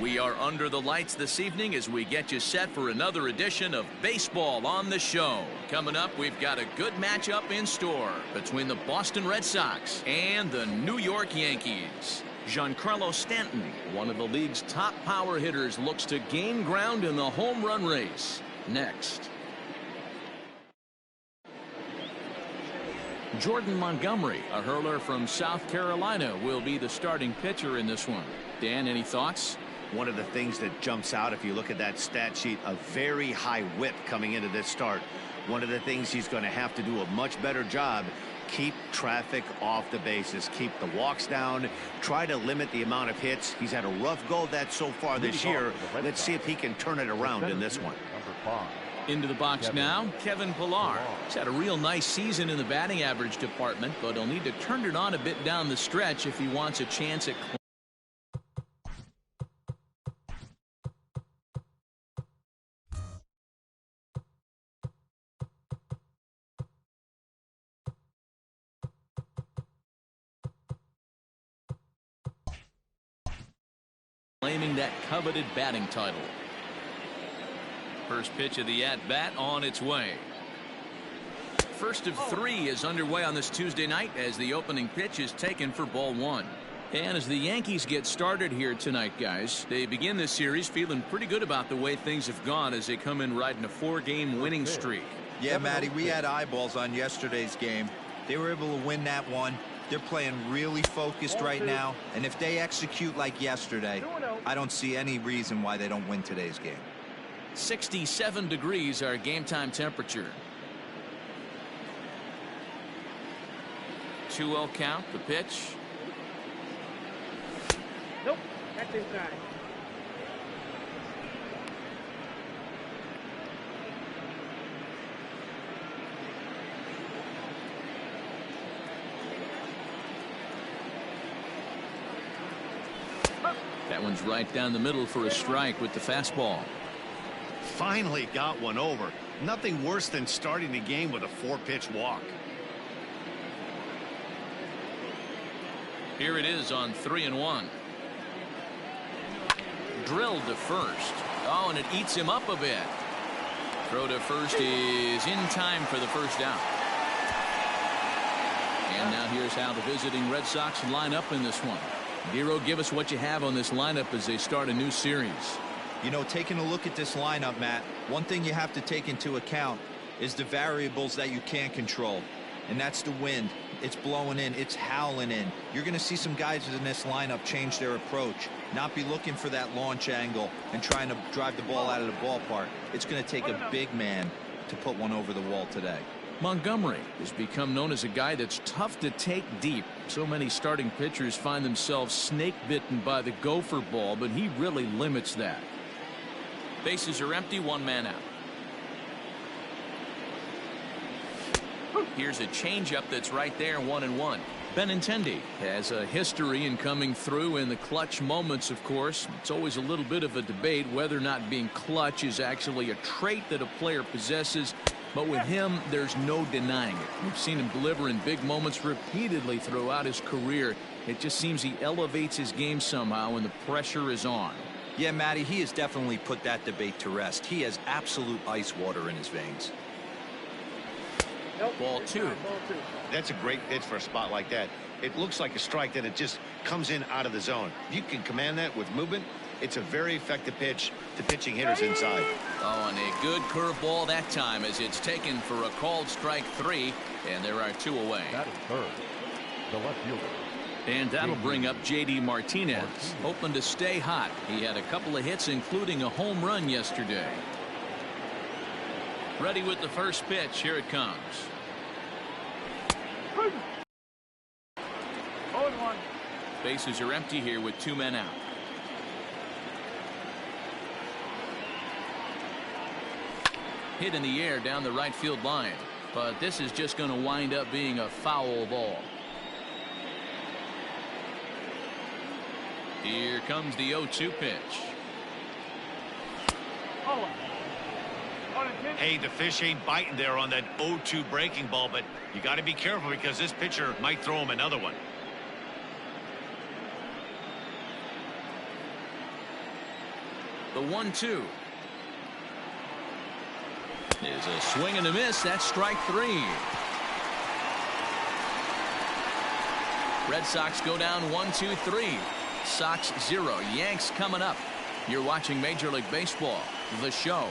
We are under the lights this evening as we get you set for another edition of Baseball on the Show. Coming up, we've got a good matchup in store between the Boston Red Sox and the New York Yankees. Giancarlo Stanton, one of the league's top power hitters, looks to gain ground in the home run race. Next. Jordan Montgomery, a hurler from South Carolina, will be the starting pitcher in this one. Dan, any thoughts? One of the things that jumps out if you look at that stat sheet, a very high whip coming into this start. One of the things he's going to have to do a much better job, keep traffic off the bases, keep the walks down, try to limit the amount of hits. He's had a rough go of that so far this year. Let's see if he can turn it around in this one. Into the box now, Kevin Pillar. He's had a real nice season in the batting average department, but he'll need to turn it on a bit down the stretch if he wants a chance at claiming that coveted batting title. First pitch of the at-bat on its way. First of three is underway on this Tuesday night as the opening pitch is taken for ball one. And as the Yankees get started here tonight, guys, they begin this series feeling pretty good about the way things have gone as they come in riding a 4-game winning streak. Yeah, Matty, we had eyeballs on yesterday's game. They were able to win that one. They're playing really focused right now, and if they execute like yesterday, I don't see any reason why they don't win today's game. 67 degrees our game time temperature. 2-0 count, the pitch. Nope, that's inside. That one's right down the middle for a strike with the fastball. Finally got one over. Nothing worse than starting the game with a 4-pitch walk. Here it is on 3-1. Drilled to first. Oh, and it eats him up a bit. Throw to first is in time for the first out. And now here's how the visiting Red Sox line up in this one. Giro, give us what you have on this lineup as they start a new series. You know, taking a look at this lineup, Matt, one thing you have to take into account is the variables that you can't control. And that's the wind. It's blowing in. It's howling in. You're going to see some guys in this lineup change their approach, not be looking for that launch angle and trying to drive the ball out of the ballpark. It's going to take a big man to put one over the wall today. Montgomery has become known as a guy that's tough to take deep. So many starting pitchers find themselves snake bitten by the gopher ball, but he really limits that. Bases are empty, one man out. Here's a changeup that's right there, 1-1. Benintendi has a history in coming through in the clutch moments, of course. It's always a little bit of a debate whether or not being clutch is actually a trait that a player possesses. But with him, there's no denying it. We've seen him deliver in big moments repeatedly throughout his career. It just seems he elevates his game somehow when the pressure is on. Yeah, Matty, he has definitely put that debate to rest. He has absolute ice water in his veins. Ball two. That's a great pitch for a spot like that. It looks like a strike that it just comes in out of the zone. If you can command that with movement, it's a very effective pitch to pitching hitters inside. Oh, and a good curveball that time as it's taken for a called strike 3, and there are 2 away. That is third. The left fielder. And that'll bring up J.D. Martinez, hoping to stay hot. He had a couple of hits, including a home run yesterday. Ready with the first pitch. Here it comes. 0-1. Bases are empty here with 2 men out. Hit in the air down the right field line, but this is just going to wind up being a foul ball. Here comes the 0-2 pitch. Oh. Hey, the fish ain't biting there on that 0-2 breaking ball, but you got to be careful because this pitcher might throw him another one. The 1-2 is a swing and a miss. That's strike 3. Red Sox go down 1-2-3. Sox 0. Yanks coming up. You're watching Major League Baseball, the show.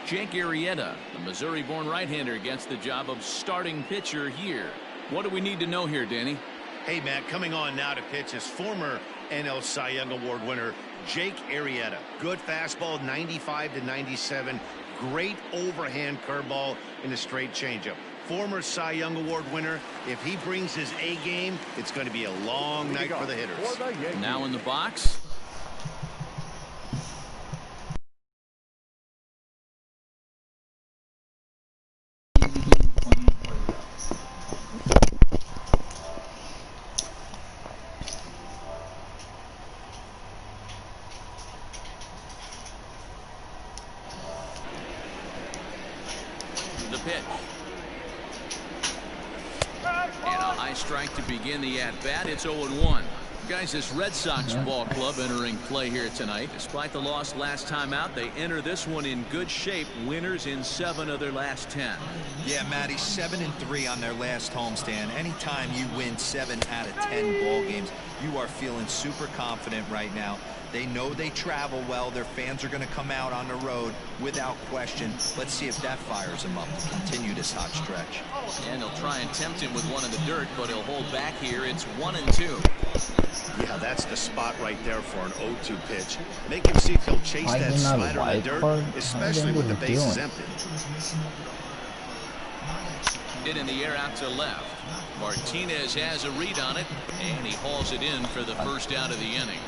Jake Arrieta, the Missouri-born right-hander, gets the job of starting pitcher here. What do we need to know here, Danny? Hey, Matt, coming on now to pitch is former NL Cy Young Award winner Jake Arrieta. Good fastball, 95 to 97. Great overhand curveball in a straight changeup. Former Cy Young Award winner. If he brings his A game, it's going to be a long night for the hitters. Now in the box. The pitch. And a high strike to begin the at-bat. It's 0-1. Guys, this Red Sox ball club entering play here tonight. Despite the loss last time out, they enter this one in good shape. Winners in 7 of their last 10. Yeah, Matty, 7-3 on their last homestand. Anytime you win 7 out of 10 ball games, you are feeling super confident right now. They know they travel well. Their fans are going to come out on the road without question. Let's see if that fires them up to continue this hot stretch. And they'll try and tempt him with one in the dirt, but he'll hold back here. It's 1-2. Yeah, that's the spot right there for an 0-2 pitch. Make him see if he'll chase that slider in the dirt, especially with the bases empty. Hit in the air out to left. Martinez has a read on it, and he hauls it in for the first out of the inning.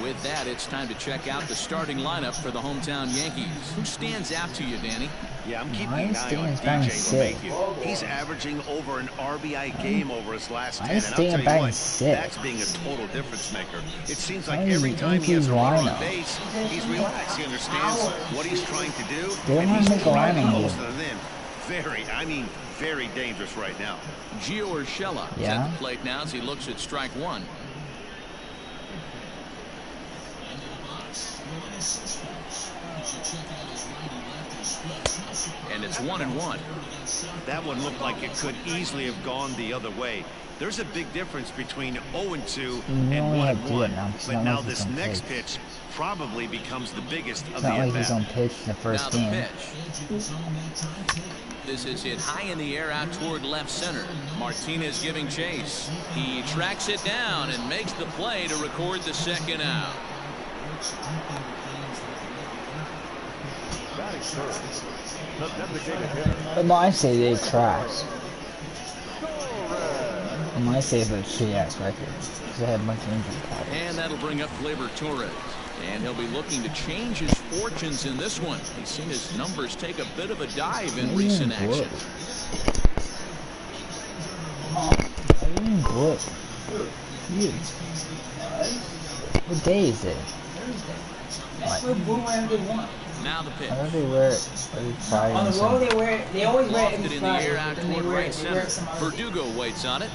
With that, it's time to check out the starting lineup for the hometown Yankees. Who stands out to you, Danny? Yeah, I'm keeping an eye on DJ LeMahieu. He's averaging over an RBI game over his last 10. And I'll tell you what, that's being a total difference maker. It seems like every time he has a runner on base, he's relaxed. He understands what he's trying to do, and he's driving most of them in. Very dangerous right now. Gio Urshela is at the plate now as he looks at strike 1. And it's 1-1. That one looked like it could easily have gone the other way. There's a big difference between 0-2 and 1-1. But now this next pitch probably becomes the biggest of the at-bat. He's on pitch in the first game. This is hit high in the air out toward left center. Martinez giving chase. He tracks it down and makes the play to record the second out. But I say they trash. I say it's a shit-ass record. Because they had a bunch of injury problems. And that'll bring up Gleyber Torres. And he'll be looking to change his fortunes in this one. He's seen his numbers take a bit of a dive in recent action. What day is it? Now the pitch. I know they wear it every Friday. On the road, they always wear it every in the air out Friday. toward right center. Verdugo waits on it.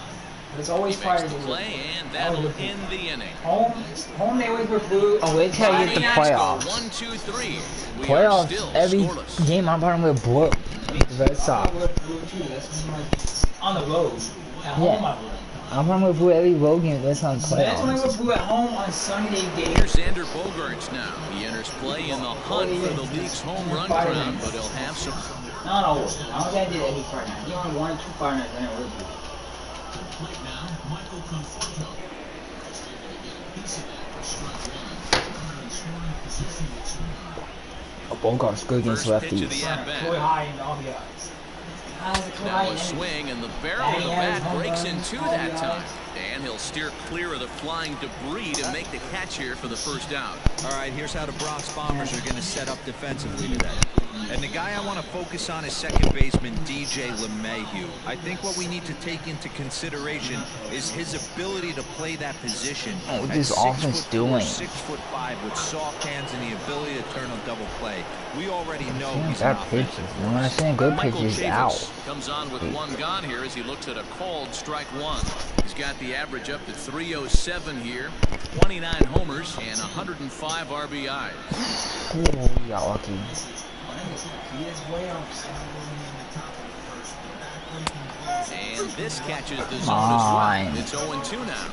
It's always He Friday. makes the play, and that'll end the inning. Home they always wear blue. Oh, wait till you get the playoffs. 1, 2, 3. We are Playoffs, still every scoreless. game I'm playing with blue. The Red Sox. On the road. At home, I wear. I'm playing with blue every road game that's on That's when I playoffs. wear blue at home on Sunday games. Here's Xander Bogaerts now. He enters play in the hunt for the league's home run crown, but he'll have some. Not always. I don't think I did every Friday night. You only 1 or 2 Friday nights I never would. Bogart's good against First pitch of lefties. the at-bat. Troy High and all the odds. Now a swing, and the barrel of the bat breaks in two that time. And he'll steer clear of the flying debris to make the catch here for the first out. All right, here's how the Bronx Bombers are going to set up defensively today. And the guy I want to focus on is second baseman DJ LeMahieu. I think what we need to take into consideration is his ability to play that position. What is this offense doing? 6'5" with soft hands and the ability to turn on double play. We already know he's got pitches. When I say good pitches, out. Comes on with one gone here as he looks at a called strike one. He's got the average up to 307 here, 29 homers and 105 RBIs. Oh, you got lucky. And this catches the zone as well. It's 0-2 now.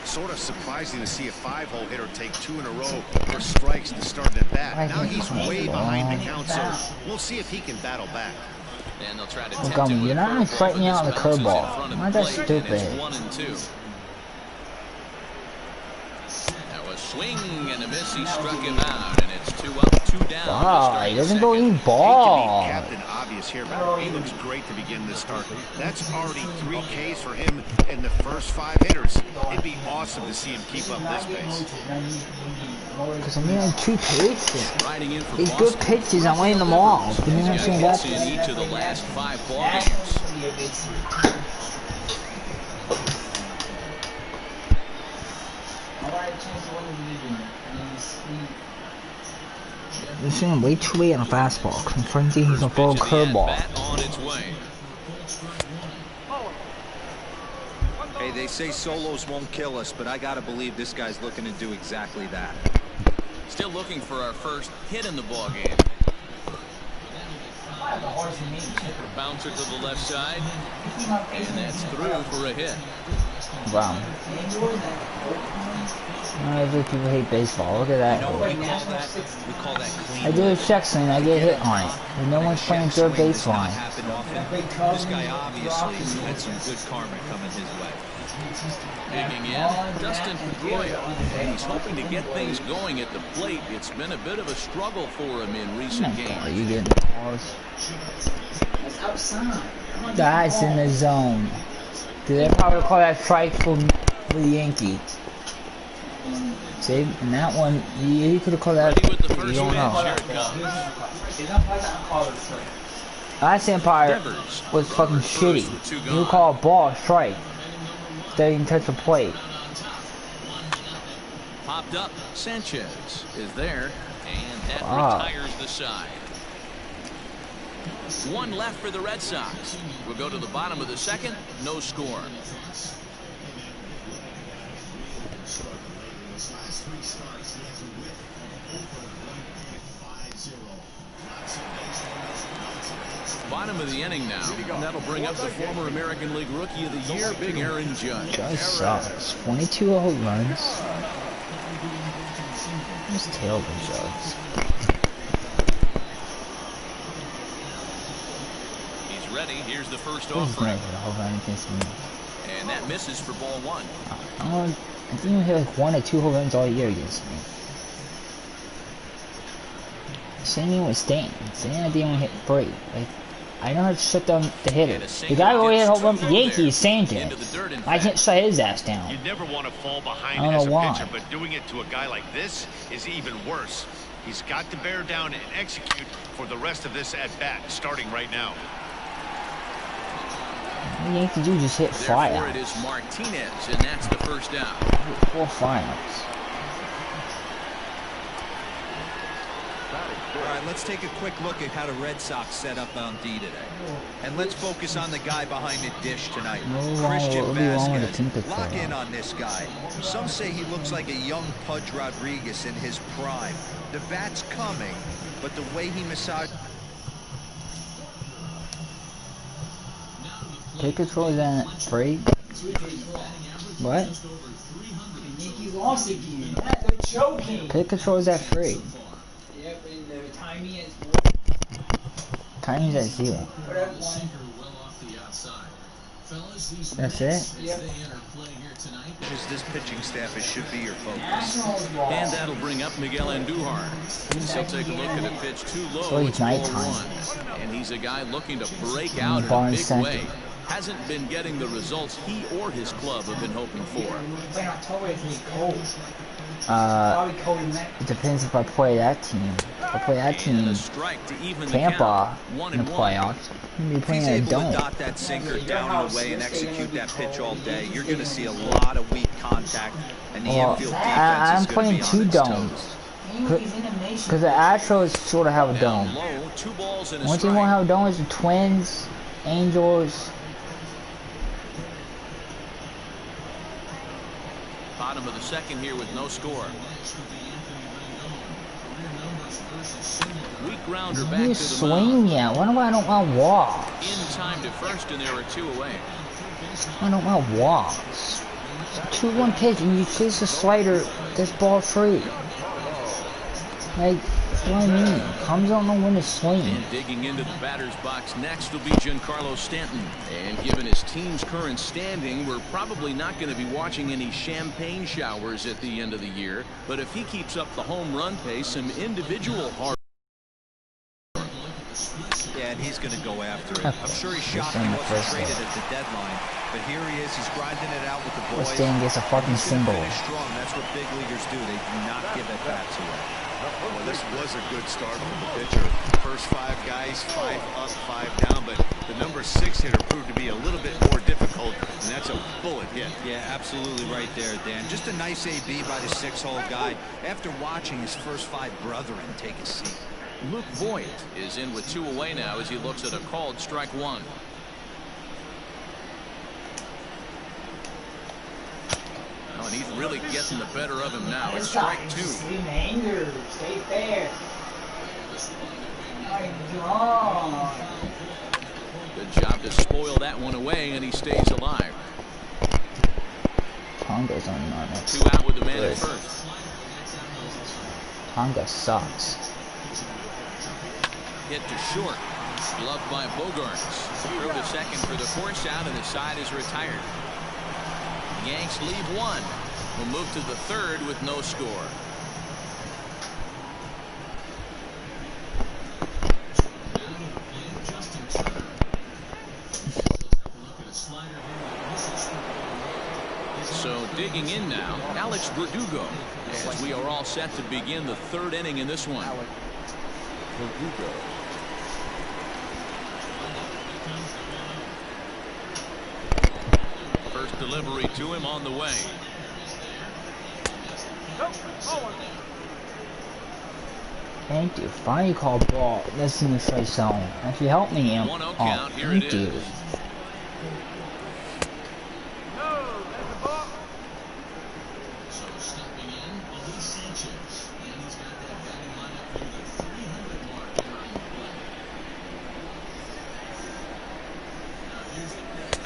Sort of surprising to see a 5-hole hitter take 2 in a row for strikes to start at bat. Now he's way behind the count, so we'll see if he can battle back. And they'll try to tempt him. You're not striking out on the curveball. Why that stupid? 1-2. That was swing and a miss. He struck him out, and it's 2 up, 2 down. Wow, he doesn't go any ball. Captain obvious here, but he looks great to begin this start. That's already 3 Ks for him in the first 5 hitters. It'd be awesome to see him keep up this pace. Because I'm getting 2 pitches. Riding in for These good pitches, I'm winning them all. Can you understand that? In each of the last 5 ball games. You're seeing way too late on a fastball. Confronting he's a full curveball. On its way. Hey, they say solos won't kill us, but I gotta believe this guy's looking to do exactly that. Still looking for our first hit in the ball game. Bouncer to the left side, and that's through for a hit. Wow. Other people hate baseball. Look at that. You know what we call that clean. I do a check swing, I get hit on it. And no one's playing third baseline. This guy obviously had some good karma coming his way. Digging in, Dustin Pedroia. And he's hoping to get things going at the plate. It's been a bit of a struggle for him in recent games. Are you getting balls? That's in the zone. They probably call that strike for the Yankees. See, and that one, you could have called that. You don't know. Last Empire was fucking shitty. You call a ball a strike. They didn't touch the plate. Popped up. Sanchez is there, and that retires the side. 1 left for the Red Sox. We'll go to the bottom of the second. No score. Bottom of the inning now, and that'll bring up the former American League Rookie of the Year, Big Aaron Judge. Judge sucks. 22 home runs. Who's terrible, Judge? He's ready. Here's the first offering. And that misses for ball 1. I think he hit like 1 or 2 home runs all year against me. Same thing with Stan. Stan didn't even hit 3. Like, I know how to shut down the hitter. The guy who hit a home run for Yankees, Sanchez. I can't shut his ass down. You never want to fall behind I don't as know a why. pitcher, but doing it to a guy like this is even worse. He's got to bear down and execute for the rest of this at-bat, starting right now. The Yankees do just hit fly Therefore, out. it is Martinez, and that's the first down. 4 flyouts. All right, let's take a quick look at how the Red Sox set up on D today. And let's focus on the guy behind the dish tonight, Christian Vasquez. Lock in on this guy. Some say he looks like a young Pudge Rodriguez in his prime. The bat's coming, but the way he massaged... Pick control is that free? What? Pick control is that free? Timing's at 0. That's it? As this pitching staff, it should be your focus. And that'll bring up Miguel Andujar. He'll take a look at a pitch too low. So it's It's ball nighttime. 1. And he's a guy looking to break out in a Barn big center. way. hasn't been getting the results he or his club have been hoping for. It depends if I play that team. If I play that team, Tampa, in the playoffs, I'm gonna be playing a dome. Dot that sinker down and away and execute that pitch all day, you're going to see a lot of weak contact, and the infield defense I'm is going to playing be on two its domes. toes. Because the Astros sort of have a dome. Down low, 2 balls and a One team strike. won't have a dome is the Twins, Angels. Bottom of the second here with no score. Weak grounder back to You the swing mound. yet? Why do I don't want walks? In time to first, and there are 2 away. I don't want walks. It's a 2-1 pitch, and you chase a slider that's ball free. Like, that's what I mean. Comes don't know when to swing. And digging into the batter's box next will be Giancarlo Stanton. And given his team's current standing, we're probably not going to be watching any champagne showers at the end of the year. But if he keeps up the home run pace, some individual hard. Yeah, and he's going to go after it. I'm sure he's shocked he wasn't traded at the deadline, but here he is. He's grinding it out with the boys. Stan gets a fucking He's gonna single. finish strong. That's what big leaguers do. They do not give at bats away. Well, this was a good start from the pitcher. First 5 guys, 5 up, 5 down, but the number 6 hitter proved to be a little bit more difficult, and that's a bullet hit. Yeah, absolutely right there, Dan. Just a nice AB by the 6-hole guy after watching his first 5 brethren take a seat. Luke Voigt is in with 2 away now as he looks at a called strike 1. Oh, and he's really getting the better of him now. It's strike 2. Stay fair. Good job to spoil that one away, and he stays alive. Tonga's on it. 2 out with the man at first. Tonga sucks. Hit to short. Gloved by Bogarts. Throw to second for the force out, and the side is retired. Yanks leave 1. We'll move to the 3rd with no score. So digging in now, Alex Verdugo, as we are all set to begin the 3rd inning in this one. Verdugo. First delivery to him on the way. Thank you. Finally called ball. That's in the strike zone. Actually, help me. 1-0 count. Here it thank you. is.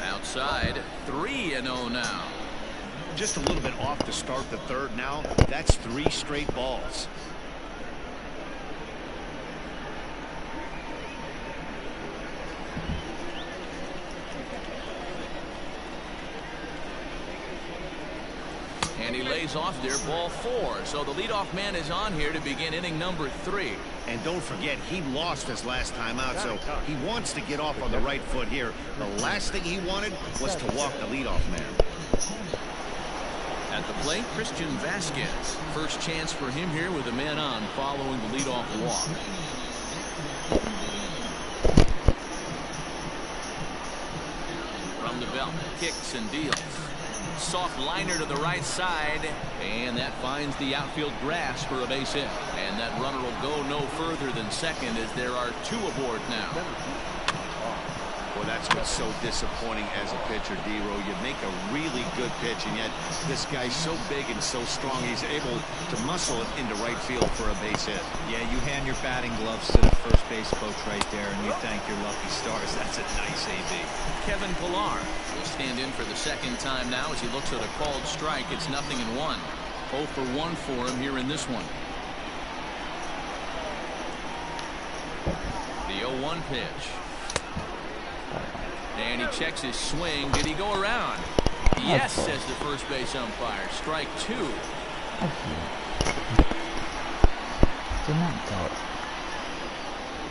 Outside, 3-0 now. Just a little bit off to start the 3rd now. That's 3 straight balls. And he lays off there, ball 4. So the leadoff man is on here to begin inning number 3. And don't forget, he lost his last time out, so he wants to get off on the right foot here. The last thing he wanted was to walk the leadoff man. At the plate, Christian Vasquez. First chance for him here with a man on following the leadoff walk. From the belt, kicks and deals. Soft liner to the right side, and that finds the outfield grass for a base hit. And that runner will go no further than second as there are 2 aboard now. Well, that's what's so disappointing as a pitcher, D-Row. You make a really good pitch, and yet this guy's so big and so strong, he's able to muscle it into right field for a base hit. Yeah, you hand your batting gloves to the first base coach right there, and you thank your lucky stars. That's a nice AB. Kevin Pillar will stand in for the 2nd time now as he looks at a called strike. It's 0-1. 0 for 1 for him here in this one. The 0-1 pitch. And he checks his swing. Did he go around? Yes, says the first base umpire. Strike 2. Did not go.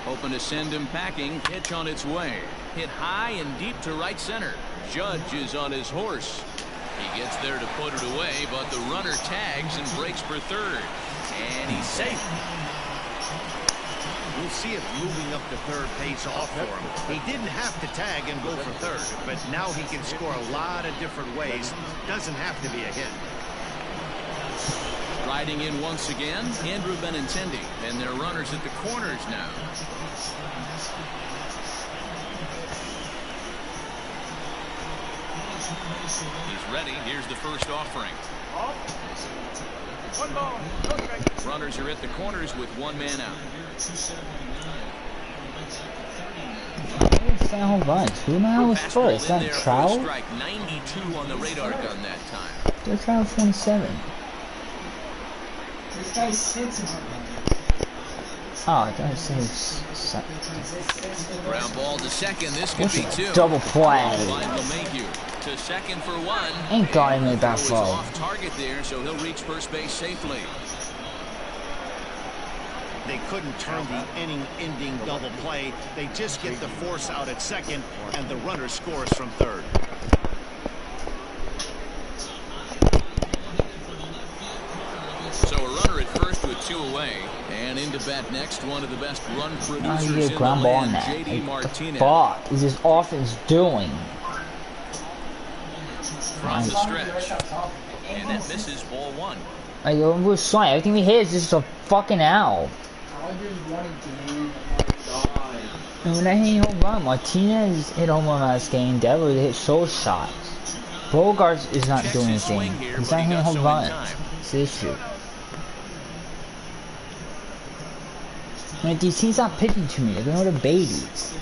Hoping to send him packing. Pitch on its way. hit high and deep to right center. Judge is on his horse. He gets there to put it away, but the runner tags and breaks for third. And he's safe. We'll see if moving up to third pays off for him. He didn't have to tag and go for third, but now he can score a lot of different ways. Doesn't have to be a hit. Riding in once again, Andrew Benintendi, and their runners at the corners now. He's ready. Here's the first offering. One ball, no strike. Runners are at the corners with one man out. Home runs. Who the hell was first? Is that Trout? Strike 92 on the radar gun that time. They're Trout 27. This guy's 6 Oh, I thought it said Ground ball to second. This could be two. double play. Find LeMahieu to second for one. Ain't got him that Throw is low. off target there, so he'll reach first base safely. They couldn't turn the inning-ending double play. They just get the force out at second, and the runner scores from third. So a runner at first with two away, and into bat next, one of the best run producers You get in ground the ball on land, that. J.D. Like, what the Martinez. fuck is this offense doing? From the stretch, and that misses ball one. Like, we're swine. Everything we hit is just a fucking owl. I just wanted to win. Oh my god. And when I hit home run, Martinez hit home run last game. Devers hit show shots. Bogarts is not Checks doing his anything. swing here, He's but not he hitting got home so in runs. time. It's the issue. I mean, these teams not pitching to me. They're going to babies.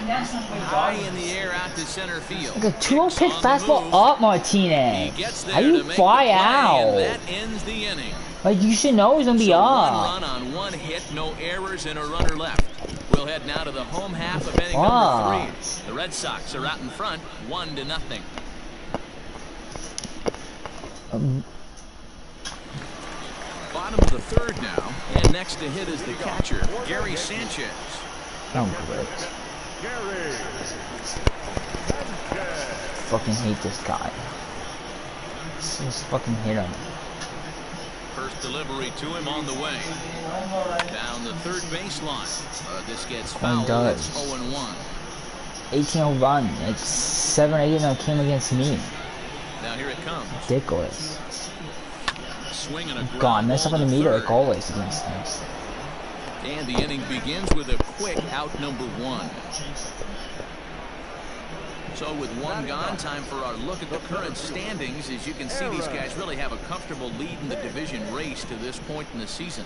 High in the air out to center field. Like a 2-0 pitch On the fastball move. up, He Martinez. gets there How you to make fly the play, out? and that ends the inning. Like, you should know he's going to be So up. one run on one hit, no errors, and a runner left. We'll head now to the home half of inning Wow. number 3. The Red Sox are out in front, 1-0. Bottom of the third now, and next to hit is the catcher, Gary Sanchez. Oh, great. Fucking hate this guy. Just fucking hit him. First delivery to him on the way. Down the third baseline. This gets fouled. does. It's 0-1. 18-0 run. It's 7-8 that came against me. Now here it comes. Ridiculous. Swing and a ground God, mess up ball on the to meter third. like always against him. And the inning begins with a quick out number 1. So with one gone, time for our look at the current standings. As you can see, these guys really have a comfortable lead in the division race to this point in the season.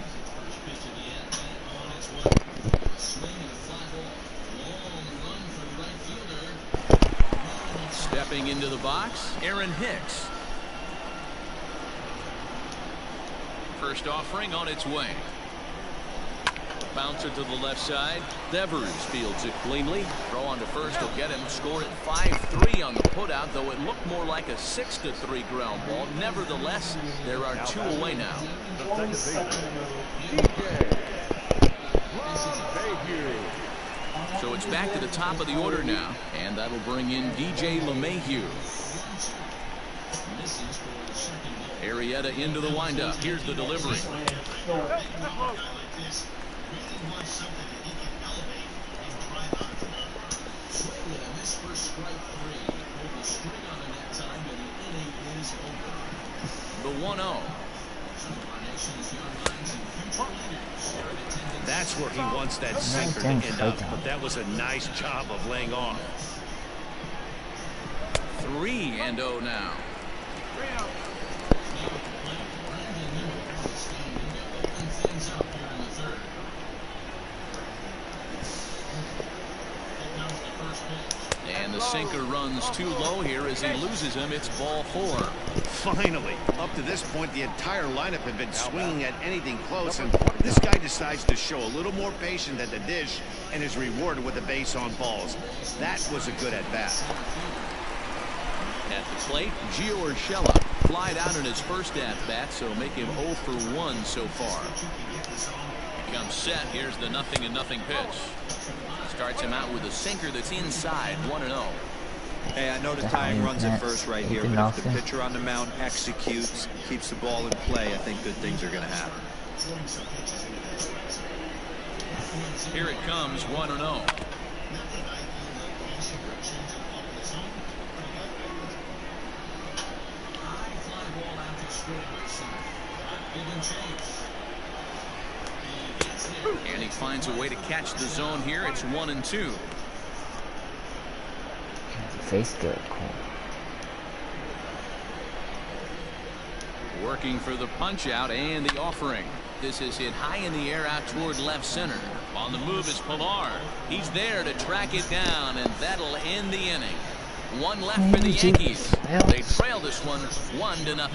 Stepping into the box, Aaron Hicks. First offering on its way. Bouncer to the left side. Devers fields it cleanly. Throw on to first will get him. Score at 5-3 on the putout, though it looked more like a 6-3 ground ball. Nevertheless, there are 2 away now. So it's back to the top of the order now, and that'll bring in DJ LeMahieu. Arrieta into the windup. Here's the delivery. The 1-0. That's where he wants that sinker to end up, but that was a nice job of laying off. 3-0 now. And the sinker runs too low here as he loses him. It's ball 4. Finally, up to this point, the entire lineup had been swinging at anything close, and this guy decides to show a little more patience at the dish and is rewarded with a base on balls. That was a good at-bat. At the plate, Gio Urshela flied out in his first at-bat, so make him 0 for 1 so far. comes set. Here's the 0-0 pitch. Starts him out with a sinker that's inside, 1-0. Hey, I know the tying runs at first right here, but if the pitcher on the mound executes, keeps the ball in play, I think good things are going to happen. Here it comes, 1-0. And he finds a way to catch the zone here. It's 1-2. Face good. Working for the punch out and the offering. This is hit high in the air out toward left center. On the move is Pilar. He's there to track it down, and that'll end the inning. One left for the Yankees. They trail this one 1-0.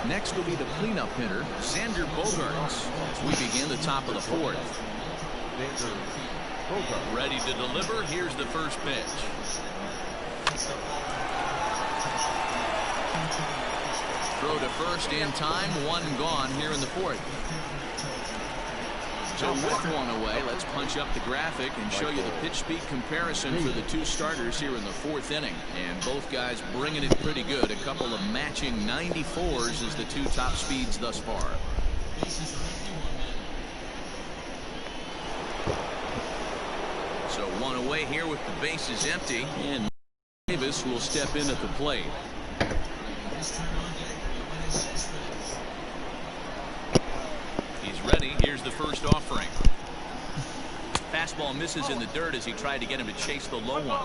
Next will be the cleanup hitter, Xander Bogaerts, as we begin the top of the fourth. Ready to deliver. Here's the first pitch. Throw to first in time. One gone here in the fourth. So with one away, let's punch up the graphic and show you the pitch speed comparison for the two starters here in the fourth inning. And both guys bringing it pretty good. A couple of matching 94s as the two top speeds thus far. So one away here with the bases empty, and Davis will step in at the plate. He's ready. Here's the first offering. Fastball misses in the dirt as he tried to get him to chase the low one.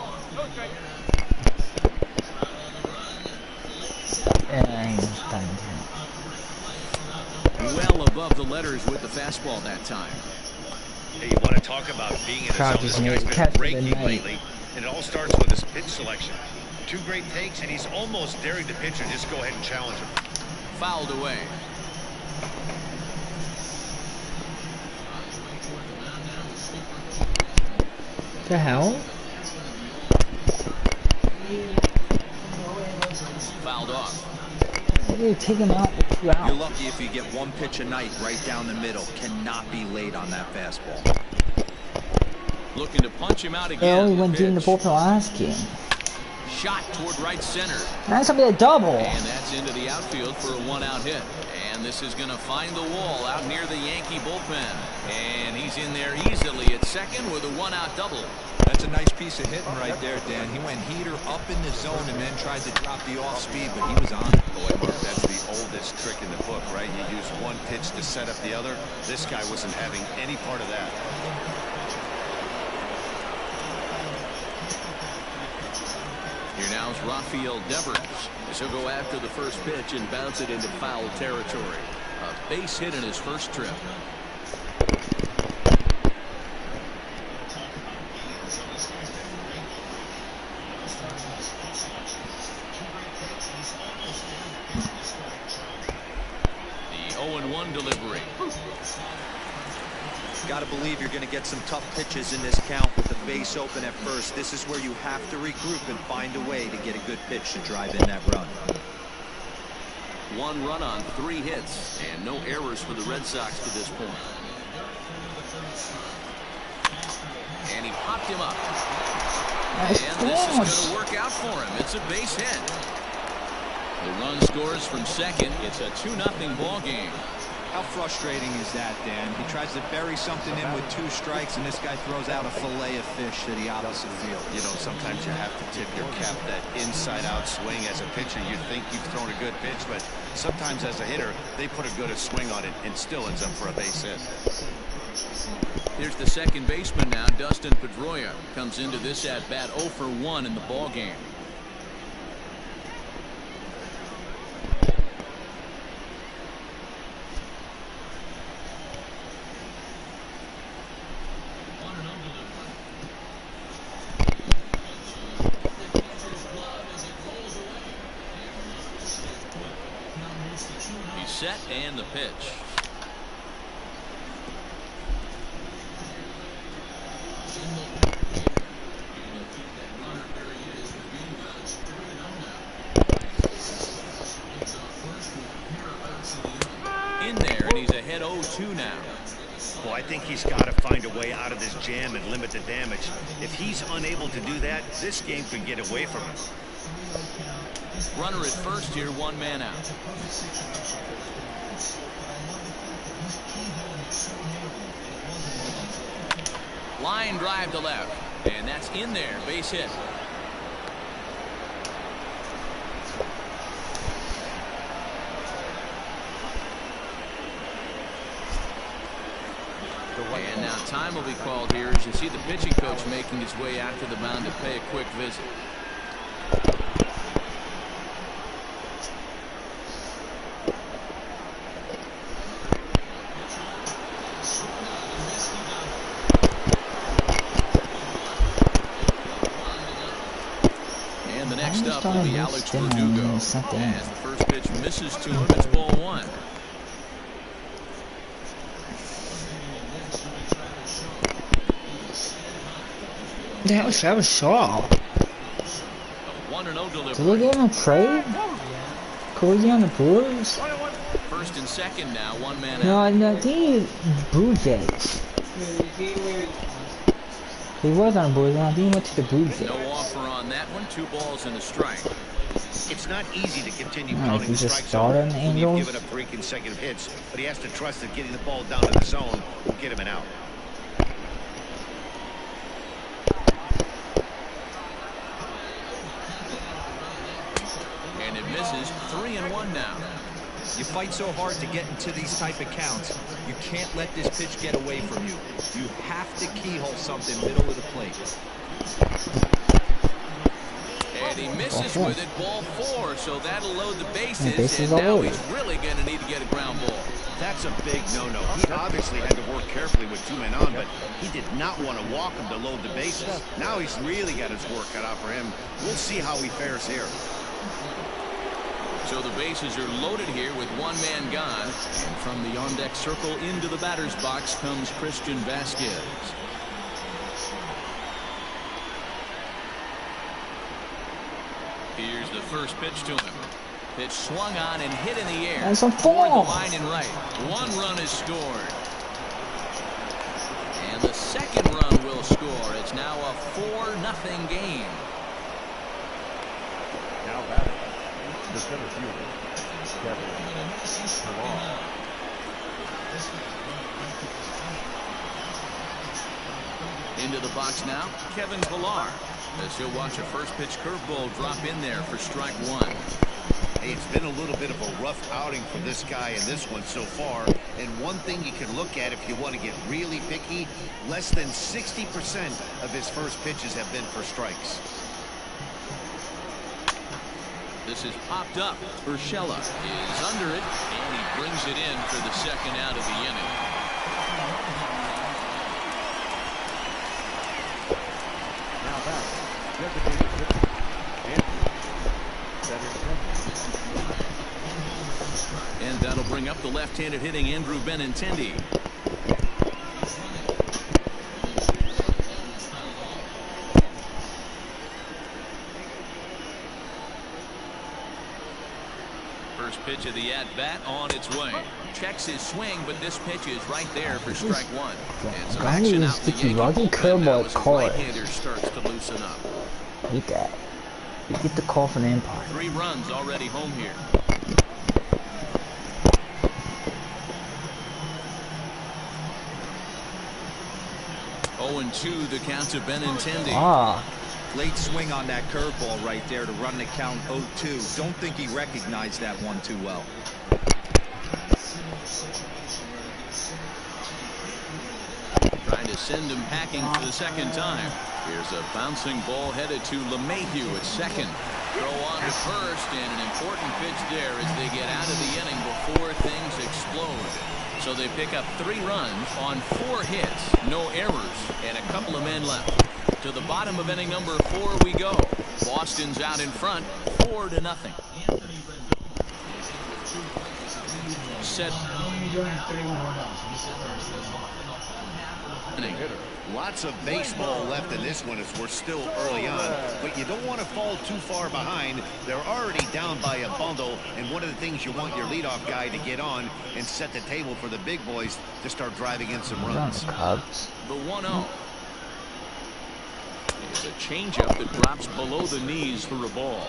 Well above the letters with the fastball that time. Hey, you want to talk about being in a zone? This guy's been raking lately, and it all starts with his pitch selection. Two great takes, and he's almost daring the pitcher just go ahead and challenge him. Fouled away. The hell? Fouled off. You take him out with 2 outs. You're lucky if you get one pitch a night right down the middle. Cannot be late on that fastball. Looking to punch him out again. They only went in the bullpen last game. Shot toward right center. That's gonna be a double. And that's into the outfield for a 1-out hit. And this is going to find the wall out near the Yankee bullpen. And he's in there easily at second with a 1-out double. That's a nice piece of hitting right there, Dan. He went heater up in the zone and then tried to drop the off speed, but he was on it. Boy, Mark, that's the oldest trick in the book, right? You use one pitch to set up the other. This guy wasn't having any part of that. Here now is Rafael Devers. He'll go after the first pitch and bounce it into foul territory. A base hit in his first trip. The 0-1 delivery. Got to believe you're going to get some tough pitches in this count with the base open at first. This is where you have to regroup and find a way to get a good pitch to drive in that run. 1 run on 3 hits and no errors for the Red Sox to this point. And he popped him up. And this is going to work out for him. It's a base hit. The run scores from second. It's a 2-0 ball game. How frustrating is that, Dan? He tries to bury something in with 2 strikes, and this guy throws out a fillet of fish to the opposite field. You know, sometimes you have to tip your cap that inside-out swing. As a pitcher, you think you've thrown a good pitch, but sometimes as a hitter, they put a good swing on it and still ends up for a base hit. Here's the second baseman now, Dustin Pedroia. Comes into this at-bat 0 for 1 in the ball game. Set and the pitch. In there, and he's ahead 0-2 now. Well, I think he's got to find a way out of this jam and limit the damage. If he's unable to do that, this game could get away from him. Runner at first here, one man out. Line drive to left, and that's in there, base hit. And now time will be called here as you see the pitching coach making his way out to the mound to pay a quick visit. And the next up will be Alex Verdugo. As the first pitch misses to him, it's ball one. That was Shaw. 1-0 delivery. Did we get him a trade? Could we get on the Brewers? First and second now, one man No, out. I think Blue Jays. He was on the Brewers, and I think he went to the Blue Jays. No offer on that one. 2 balls and a strike. It's not easy to continue If pounding he the just strike started zone on the when you've Angels. given up 3 consecutive hits, but he has to trust that getting the ball down to the zone will get him an out. And it misses. 3-1 now. You fight so hard to get into these type of counts. You can't let this pitch get away from you. You have to keyhole something middle of the plate. And he misses with it, ball 4, so that'll load the bases, bases and are now loaded. he's really going to need to get a ground ball. That's a big no-no. He obviously had to work carefully with 2 men on, but he did not want to walk him to load the bases. Now he's really got his work cut out for him. We'll see how he fares here. So the bases are loaded here with 1 man gone. And from the on-deck circle into the batter's box comes Christian Vasquez. Here's the first pitch to him. Pitch swung on and hit in the air. That's a Toward the foul. line and right. 1 run is scored. And the second run will score. It's now a 4-0 game. Now batting, the center fielder, Kevin Pillar. Into the box now, Kevin Pillar. As he'll watch a first pitch curveball drop in there for strike 1. Hey, it's been a little bit of a rough outing for this guy in this one so far. And one thing you can look at if you want to get really picky, less than 60% of his first pitches have been for strikes. This is popped up. Urshela is under it, and he brings it in for the second out of the inning. Now batting, designated hitter, Yankee, And that'll bring up the left-handed hitting Andrew Benintendi. First pitch of the at-bat on its way. Checks his swing, but this pitch is right there for strike 1. And some action out in the Yankee bullpen now as the right-hander starts to loosen up. Get that. You get the call from the umpire. 3 runs already home here. Oh, and 2 the count to Benintendi. Ah. Late swing on that curveball right there to run the count 0-2. Don't think he recognized that one too well. Trying to send him packing for the second time. Here's a bouncing ball headed to LeMahieu at second. Throw on to first, and an important pitch there as they get out of the inning before things explode. So they pick up 3 runs on 4 hits, no errors, and a couple of men left. To the bottom of inning number 4 we go. Boston's out in front, 4-0. set. Lots of baseball left in this one as we're still early on, but you don't want to fall too far behind. They're already down by a bundle, and one of the things you want your leadoff guy to get on and set the table for the big boys to start driving in some runs. The 1-0. It's a changeup that drops below the knees for a ball.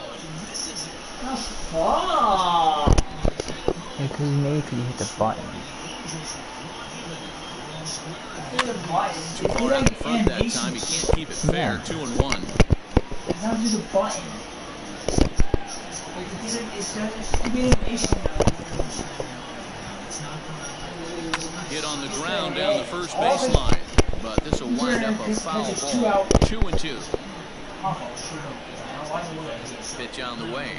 Because maybe he hit the button. Too far out in front that time. He can't keep it fair. 2-1. Not do the button. Hit on the ground down the first baseline, but this will wind up a foul ball. 2-2. Pitch on the way.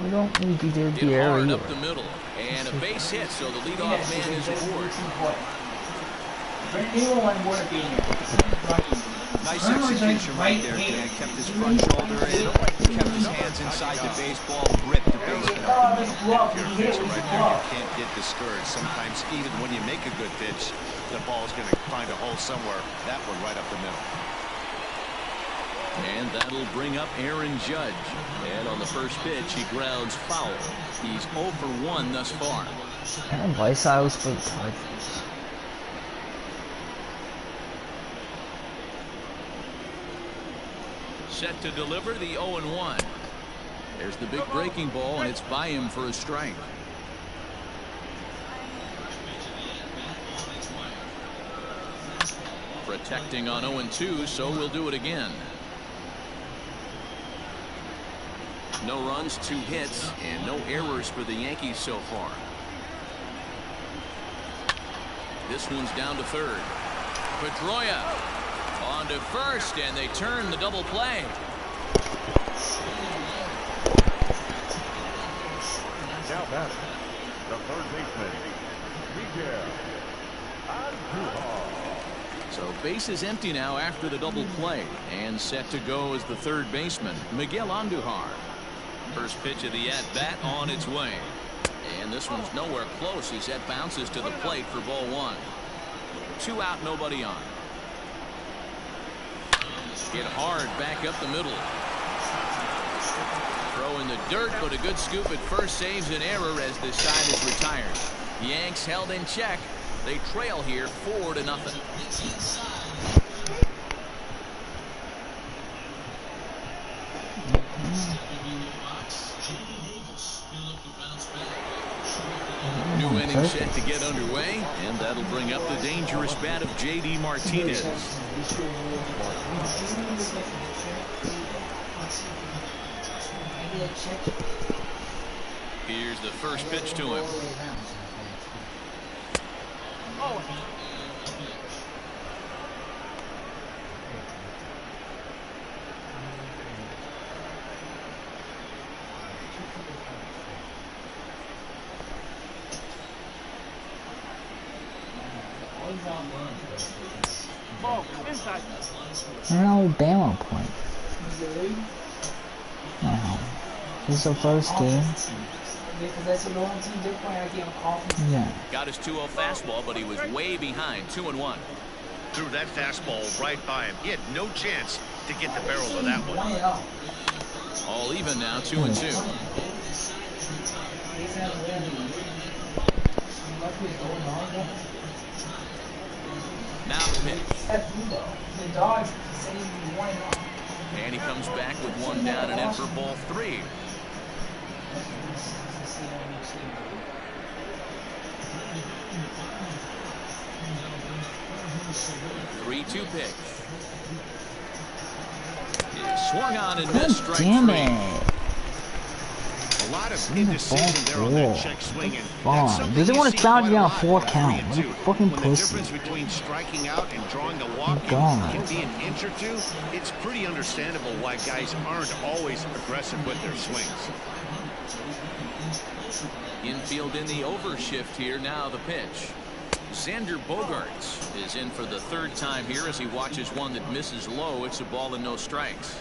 We don't need to do the Hit hard area. up the middle, and a base hit, so the leadoff man is aboard. Nice execution right there, Dan. Kept his front shoulder in, kept his hands inside the baseball, ripped the baseball up the middle. If you're a pitcher right there, you can't get discouraged. Sometimes even when you make a good pitch, the ball's going to find a hole somewhere. That one right up the middle. And that'll bring up Aaron Judge. And on the first pitch, he grounds foul. He's 0 for 1 thus far. And White Sox for the Tigers. Set to deliver the 0-1. There's the big breaking ball, and it's by him for a strike. Protecting on 0-2, so we'll do it again. No runs, 2 hits, and no errors for the Yankees so far. This one's down to third. Pedroia on to first, and they turn the double play. Now batting, the third baseman, Miguel Andujar. So base is empty now after the double play, and set to go as the third baseman, Miguel Andujar. First pitch of the at-bat on its way. And this one's nowhere close as that bounces to the plate for ball 1. 2 out, nobody on. Hit hard back up the middle. Throw in the dirt, but a good scoop at first saves an error as this side is retired. Yanks held in check. They trail here 4-0. New inning set to get underway, and that'll bring up the dangerous bat of J.D. Martinez. Here's the first pitch to him. An Alabama point. Now, this is the first game. Yeah. Got his 2-0 fastball, but he was way behind. 2-1. Threw that fastball right by him. He had no chance to get the barrel of that one. All even now, 2-2. Now the pitch. And he comes back with 1 down and in for ball 3. Three-two pitch. Swung on and missed. Strike 3. Damn it. A lot of indecision there on that check swing. Fine. Doesn't want to start you on a 4 count. What a fucking when pussy. the difference between striking out and drawing a walk can be an inch or 2, it's pretty understandable why guys aren't always aggressive with their swings. Infield in the overshift here. Now the pitch. Xander Bogaerts is in for the 3rd time here as he watches one that misses low. It's a ball and no strikes.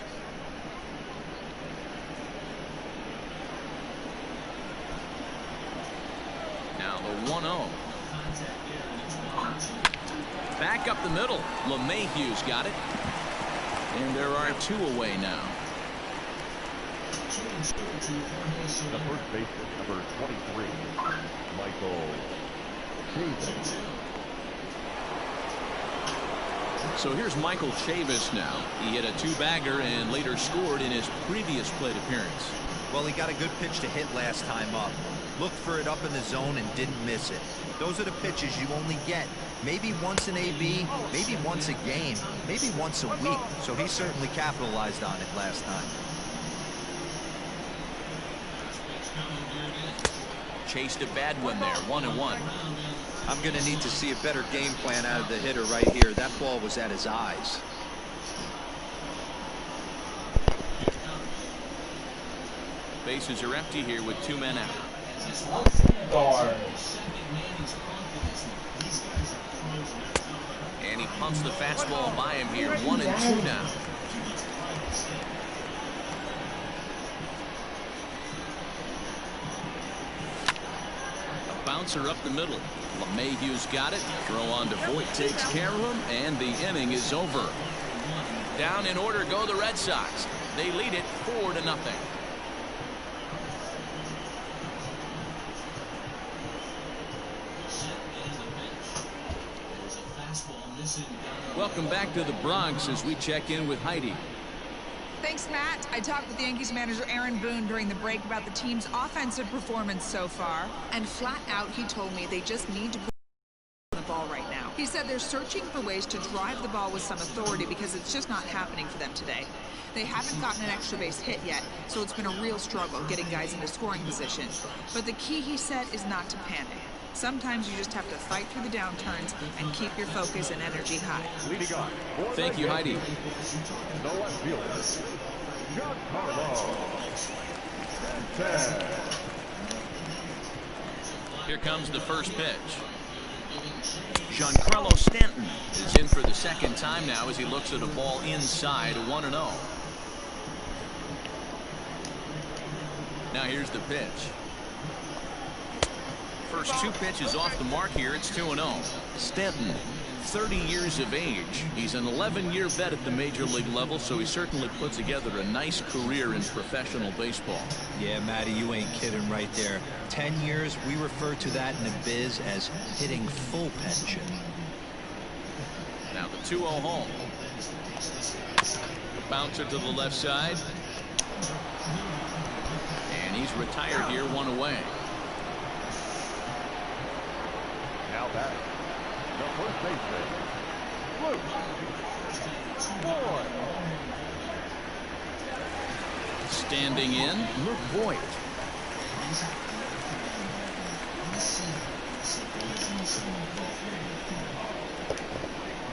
Now the 1-0. Back up the middle. LeMahieu's got it. And there are 2 away now. The first baseman, number 23, Michael Chavis. So here's Michael Chavis now. He hit a 2-bagger and later scored in his previous plate appearance. Well, he got a good pitch to hit last time up. Looked for it up in the zone and didn't miss it. Those are the pitches you only get. Maybe once an AB, maybe once a game, maybe once a week. So he certainly capitalized on it last time. Chased a bad one there, 1-1. I'm going to need to see a better game plan out of the hitter right here. That ball was at his eyes. Bases are empty here with 2 men out. And he pumps the fastball by him here, 1-2 now. A bouncer up the middle. LeMahieu's got it. Throw on to Voit takes care of him, and the inning is over. Down in order go the Red Sox. They lead it 4-0. Welcome back to the Bronx as we check in with Heidi. Thanks, Matt. I talked with Yankees manager Aaron Boone during the break about the team's offensive performance so far, and flat out he told me they just need to put the ball right now. He said they're searching for ways to drive the ball with some authority because it's just not happening for them today. They haven't gotten an extra base hit yet, so it's been a real struggle getting guys into scoring position. But the key, he said, is not to panic. Sometimes you just have to fight through the downturns and keep your focus and energy high. Thank you, Heidi. The left fielder, Giancarlo. Here comes the first pitch. Giancarlo Stanton is in for the second time now as he looks at a ball inside, 1-0. Now here's the pitch. First 2 pitches off the mark here. It's 2-0. Stanton, 30 years of age. He's an 11-year vet at the major league level, so he certainly put together a nice career in professional baseball. Yeah, Matty, you ain't kidding right there. 10 years, we refer to that in the biz as hitting full pension. Now the 2-0 home. Bouncer to the left side. And he's retired here, 1 away. Now back, the first baseman, Luke Voit. Standing in, Luke Voit.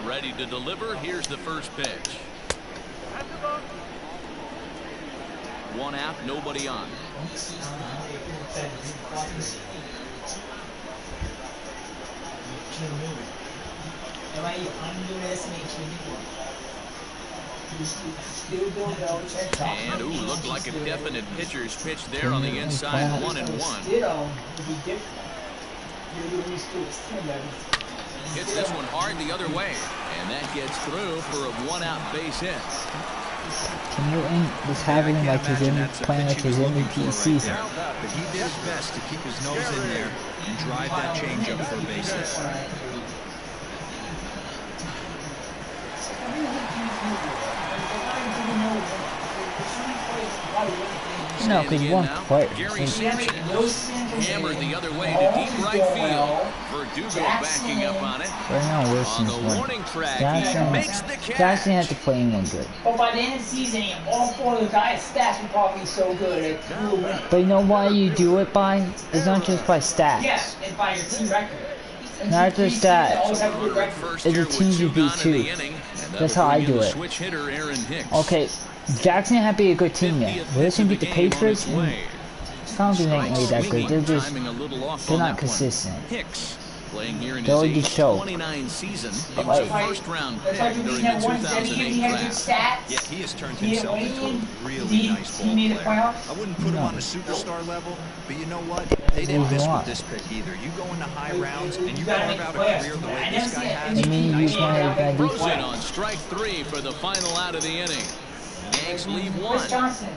Ready to deliver. Here's the first pitch. 1 out, nobody on. And looked like a definite pitcher's pitch there on the inside, 1-1. Hits this one hard the other way, and that gets through for a 1-out base hit. Can you end this having like his playing like his MVP season? But he did his best to keep his nose in there and drive that changeup for a base hit. No, because one player. Gary Sanchez hammered the other way to deep right field. Verdugo backing up on it. Right now, Wilson's on the warning track, he makes the catch. Jackson had to play anyone good. But by the end of the season, all 4 of the guys' stats would probably be so good. But you know why you do it by? It's not just by stats. Yes, and by your team record. Not just that. It's the teams you beat too. That's how I do it. Okay, Jackson had to be a good team yet. Wilson beat the Patriots. Falcons ain't really that good. They're not consistent. Playing here in They already his age showed. 29 season, he was a first-round pick during the 2008 draft. Yeah, he has turned himself into a really nice ball player. I wouldn't put him on the superstar level, but you know what? They didn't miss with this pick either. You go into high rounds and you carve out a career the way this guy has. I mean, you want to bad Throws it defense. on strike 3 for the final out of the inning. Yanks lead 1.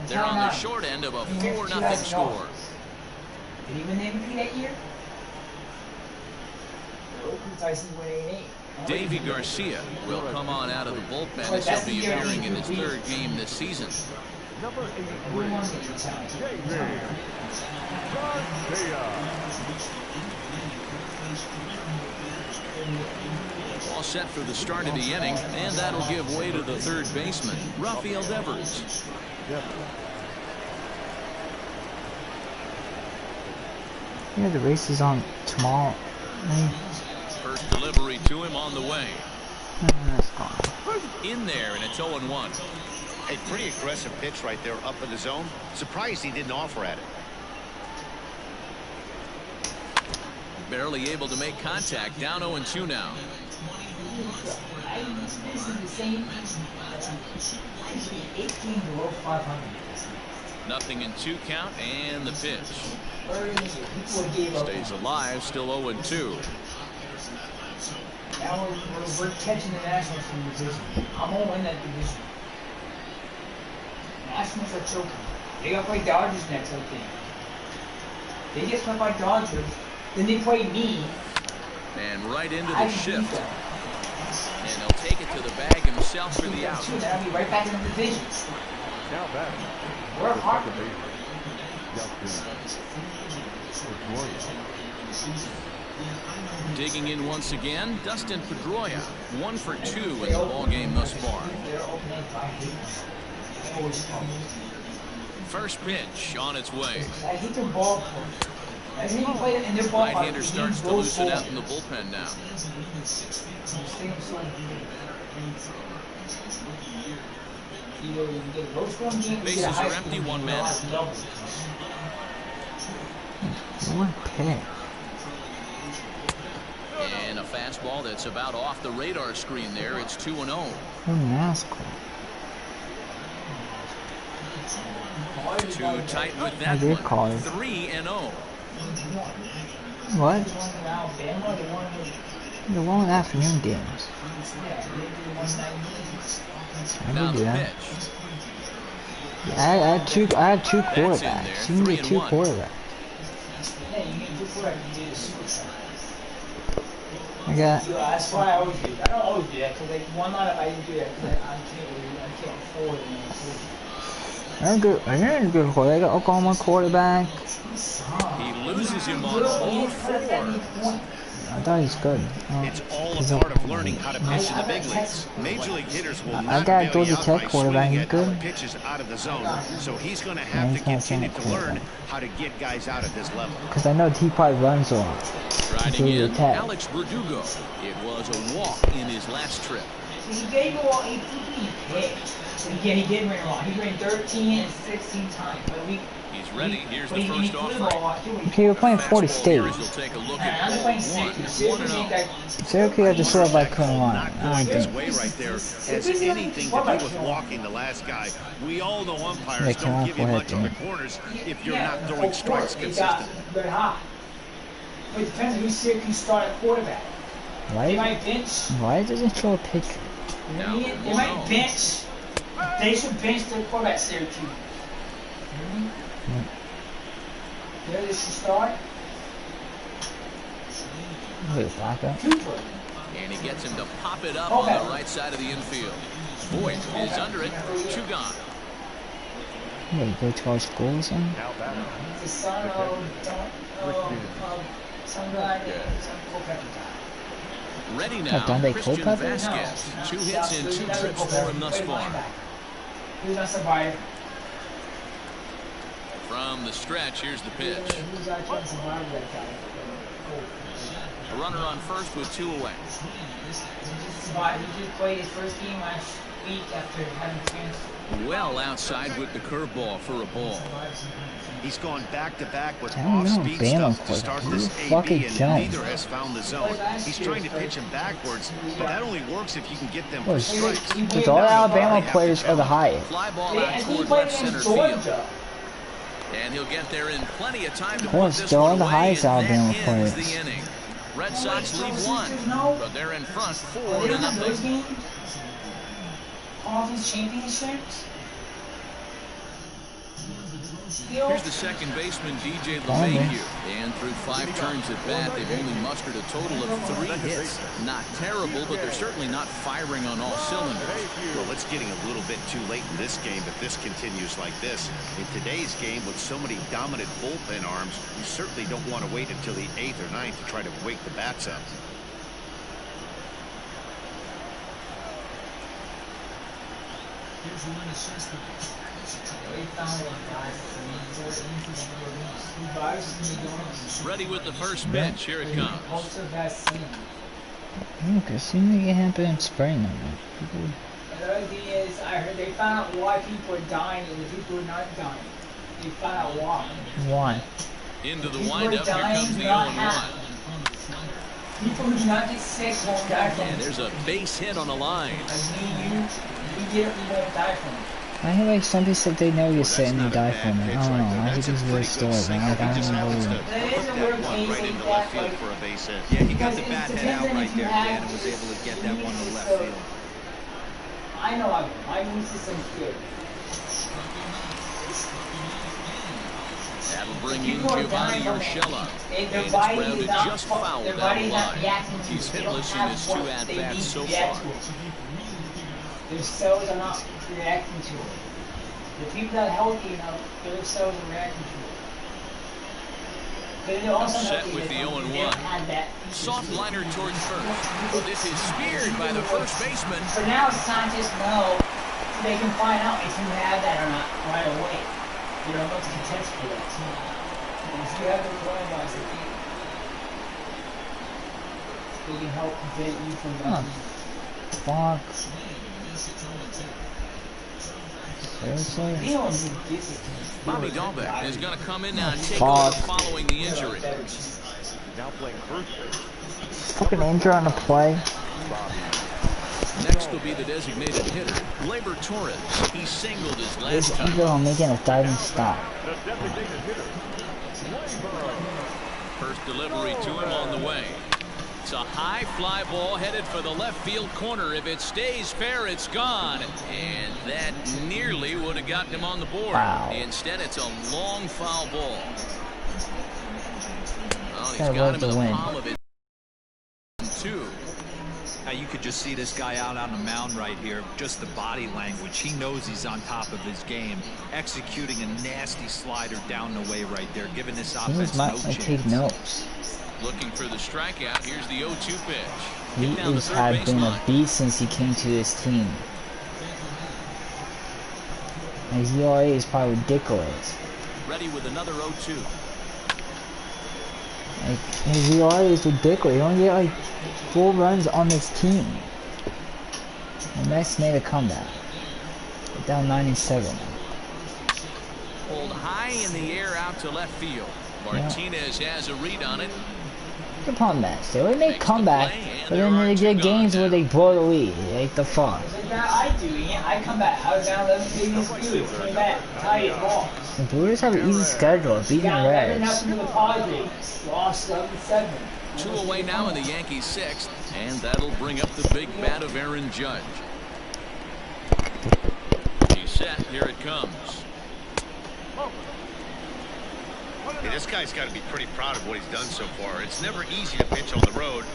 They're on the short end of a 4-0 score. Did he win the MVP that year? Tyson's winning 8-8. Davy Garcia will come on out of the bullpen as he'll be appearing in his 3rd game this season. Number 83, Yankee, All set for the start of the inning, and that'll give way to the 3rd baseman, Rafael Devers. Yeah, the race is on tomorrow. First delivery to him on the way. That's gone. In there, and it's 0-1. A pretty aggressive pitch right there up in the zone. Surprised he didn't offer at it. Barely able to make contact. Down 0-2 now. This is the same. 18 below 500. Nothing in 2 count, and the pitch. People gave up. Stays alive, still 0-2. Now we're catching the Nationals from the division. I'm gonna win that division. Nationals are choking. They gotta play Dodgers next, I think. They just went by Dodgers. Then they play me. And right into the shift. And he'll take it to the bag himself for the out. Then I'll be right back in the division. now back. We're hard. Digging in once again, Dustin Pedroia, 1 for 2 in the ballgame thus far. First pitch on its way. I hate their ball. I hate to play it in their ballpark. Right-hander starts to loosen out in the bullpen now. Bases are empty, 1 man. One pick. And a fastball that's about off the radar screen there. It's 2-0. Oh, NASCAR. Too tight with I that did one. call it. 3-0. What? The one afternoon games. I Now did do the that. pitch. I had two quarterbacks. You can get 2 quarterbacks. I got. That's why I always do. I don't always do that because like one lot I didn't do that because I can't afford it. I'm good. I'm a good quarterback. I got Oklahoma quarterback. He loses him on all 4. I thought he's good. It's all a part of learning how to pitch in the big leagues. Major league hitters will I not got bail Georgia you out Tech by quarterback. swinging He's at good. pitches out of the zone. So he's going to have to continue to learn how to get guys out at this level. Because I know he probably runs off. Riding Georgia in, Tech. Alex Verdugo. It was a walk in his last trip. He gave you all 18 hits. Again, he did run wrong. He ran 13 and 16 times. But He's ready. Here's the first offering. Okay, we're playing 40 State. He'll take a look at I'm playing 1-0. Syracuse had to sort of like come on. Not I going his think. way right there has anything to do with walking the last guy. We all know umpires They don't cannot give you go much ahead, on the corners if you're not throwing strikes consistently. But it depends on who Syracuse started quarterback. They Why? might bench. Why doesn't show a picture? They might bench. They should bench their quarterback, Syracuse. Yeah, they should start. Wait, back up. Cooper. And he gets him to pop it up on the right side of the infield. Boyd is under it. 2 gone. Wait, go to our school or something? Now back. The son of some guy. Ready now, Dante Christian Culpepper? Vasquez. 2 hits and 2 trips for him thus far. Who's not survivor? From the stretch, here's the pitch. Who's actually survivor that guy? A runner on first with 2 away. He just played his first game last week after having cancer. Well outside with the curveball for a ball. He's gone back-to-back with I don't know, off-speed Bama stuff to start player. this Who fucking AB, and jump? neither has found the zone. He's trying to pitch him backwards, but that only works if you can get them for Well, strikes. because all Alabama players are the highest. Fly ball out And he toward played left center against field. Georgia. And he'll get there in plenty of time to Of put course, this they're all one the away, highest and Alabama that ends players. the inning. Red Sox lead 1, but they're in front 4 They to don't have those nothing. games. Conference championships. Here's the second baseman, DJ LeMahieu. And through 5 turns at bat, they've only mustered a total of 3 hits. Not terrible, but they're certainly not firing on all cylinders. Well, it's getting a little bit too late in this game if this continues like this. In today's game, with so many dominant bullpen arms, you certainly don't want to wait until the 8th or 9th to try to wake the bats up. Ready with the first pitch. Here it comes. It seems like it happened in spring. People... And the other thing is, I heard they found out why people are dying and the people are not dying. They found out why. Why? Into the People are windup. Here dying, comes the not 0-1. happy. People who do not get sick won't die from And it. there's a base hit on the line. Like me, we get it, we won't die from it. I hear like some people said they know you sit and they die from it. I don't know. I think it's a weird story, but like, I don't know. There is a weird case Right like into that, left field like, for a base hit. Yeah, he got because the it bat head depends out on right if you there, have Dan, and was able to get that one to left so- field. I know I will. My immune system's good. That'll bring in People are Giovanni dying from Urshela. it. Their And it's body grounded is not, just foul their down body the is not line. reacting to He's it. They don't hitless in have his 2 what they at-bats need so to react far. to it. Their cells are not reacting to it. The people that are healthy enough, their cells are reacting to it. But they're also Set healthy with the enough, 0-1. they don't have that. Soft liner towards first. But this is speared by the first baseman. So now scientists know, so they can find out if you have that or not right away. You know, not to test for that. And if you have the coronavirus, they can help prevent you from Fuck. Seriously? You know, it's ridiculous. Bobby Dahlbeck is going to come in now and take Fuck. over following the injury. Now playing first base. Fucking injury on the play. Next will be the designated hitter, Gleyber Torres. He singled his last This time. eagle making a diving stop. The designated hitter, Gleyber. First delivery to him on the way. It's a high fly ball headed for the left field corner. If it stays fair, it's gone. And that nearly would have gotten him on the board. Wow. Instead, it's a long foul ball. Well, he's Gotta got love him the in the win. palm of it. 2. Now you could just see this guy out on the mound right here. Just the body language. He knows he's on top of his game. Executing a nasty slider down the way right there. Giving this He offense no might take chance. notes. Looking for the strikeout. Here's the 0-2 pitch. He Hit down the has third had been a baseline. beast since he came to this team. His ERA is probably ridiculous. Ready with another 0-2. Like, his ERA is ridiculous. He only get like 4 runs on this team. And Mets made a comeback. They're down 97. Pulled high in the air out to left field. Martinez has a read on it. Good upon Mets. They would make comeback, but then they get games where they blow the lead. Like the fuck. I do, yeah. I come back. I was down 11 games good. Came back. Tight. Lost. The Brewers have an easy schedule, beating the Down Reds. 11-0 to the Padres. Lost 11-7. 2 away now in the Yankees' 6th, and that'll bring up the big bat of Aaron Judge. He's set. Here it comes. Hey, this guy's got to be pretty proud of what he's done so far. It's never easy to pitch on the road,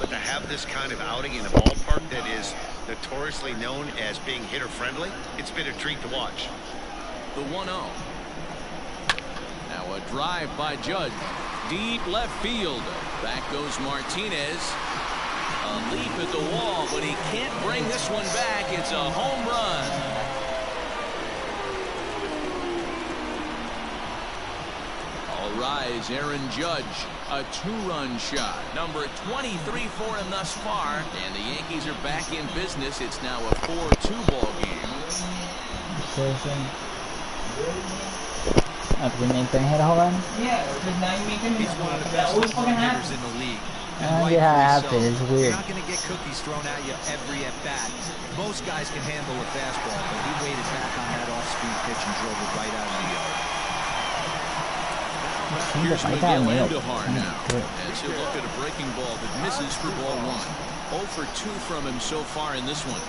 but to have this kind of outing in a ballpark that is notoriously known as being hitter-friendly, it's been a treat to watch. The 1-0. Now a drive by Judge. Deep left field. Back goes Martinez. A leap at the wall, but he can't bring this one back. It's a home run. the rise, Aaron Judge, a 2-run shot. Number 23 for him thus far, and the Yankees are back in business. It's now a 4-2 ball game. After anything hit a home run? Yeah, because now you make him. He's one of the best always fucking hitters happens. in the league. I don't get how it happens. It's weird. You're not going to get cookies thrown at you every at bat. Most guys can handle a fastball, but he waited back on that off-speed pitch and drove it right out of the yard. Here's Miguel Andujar now, as he'll look at a breaking ball that misses for ball 1. 0 for 2 from him so far in this one.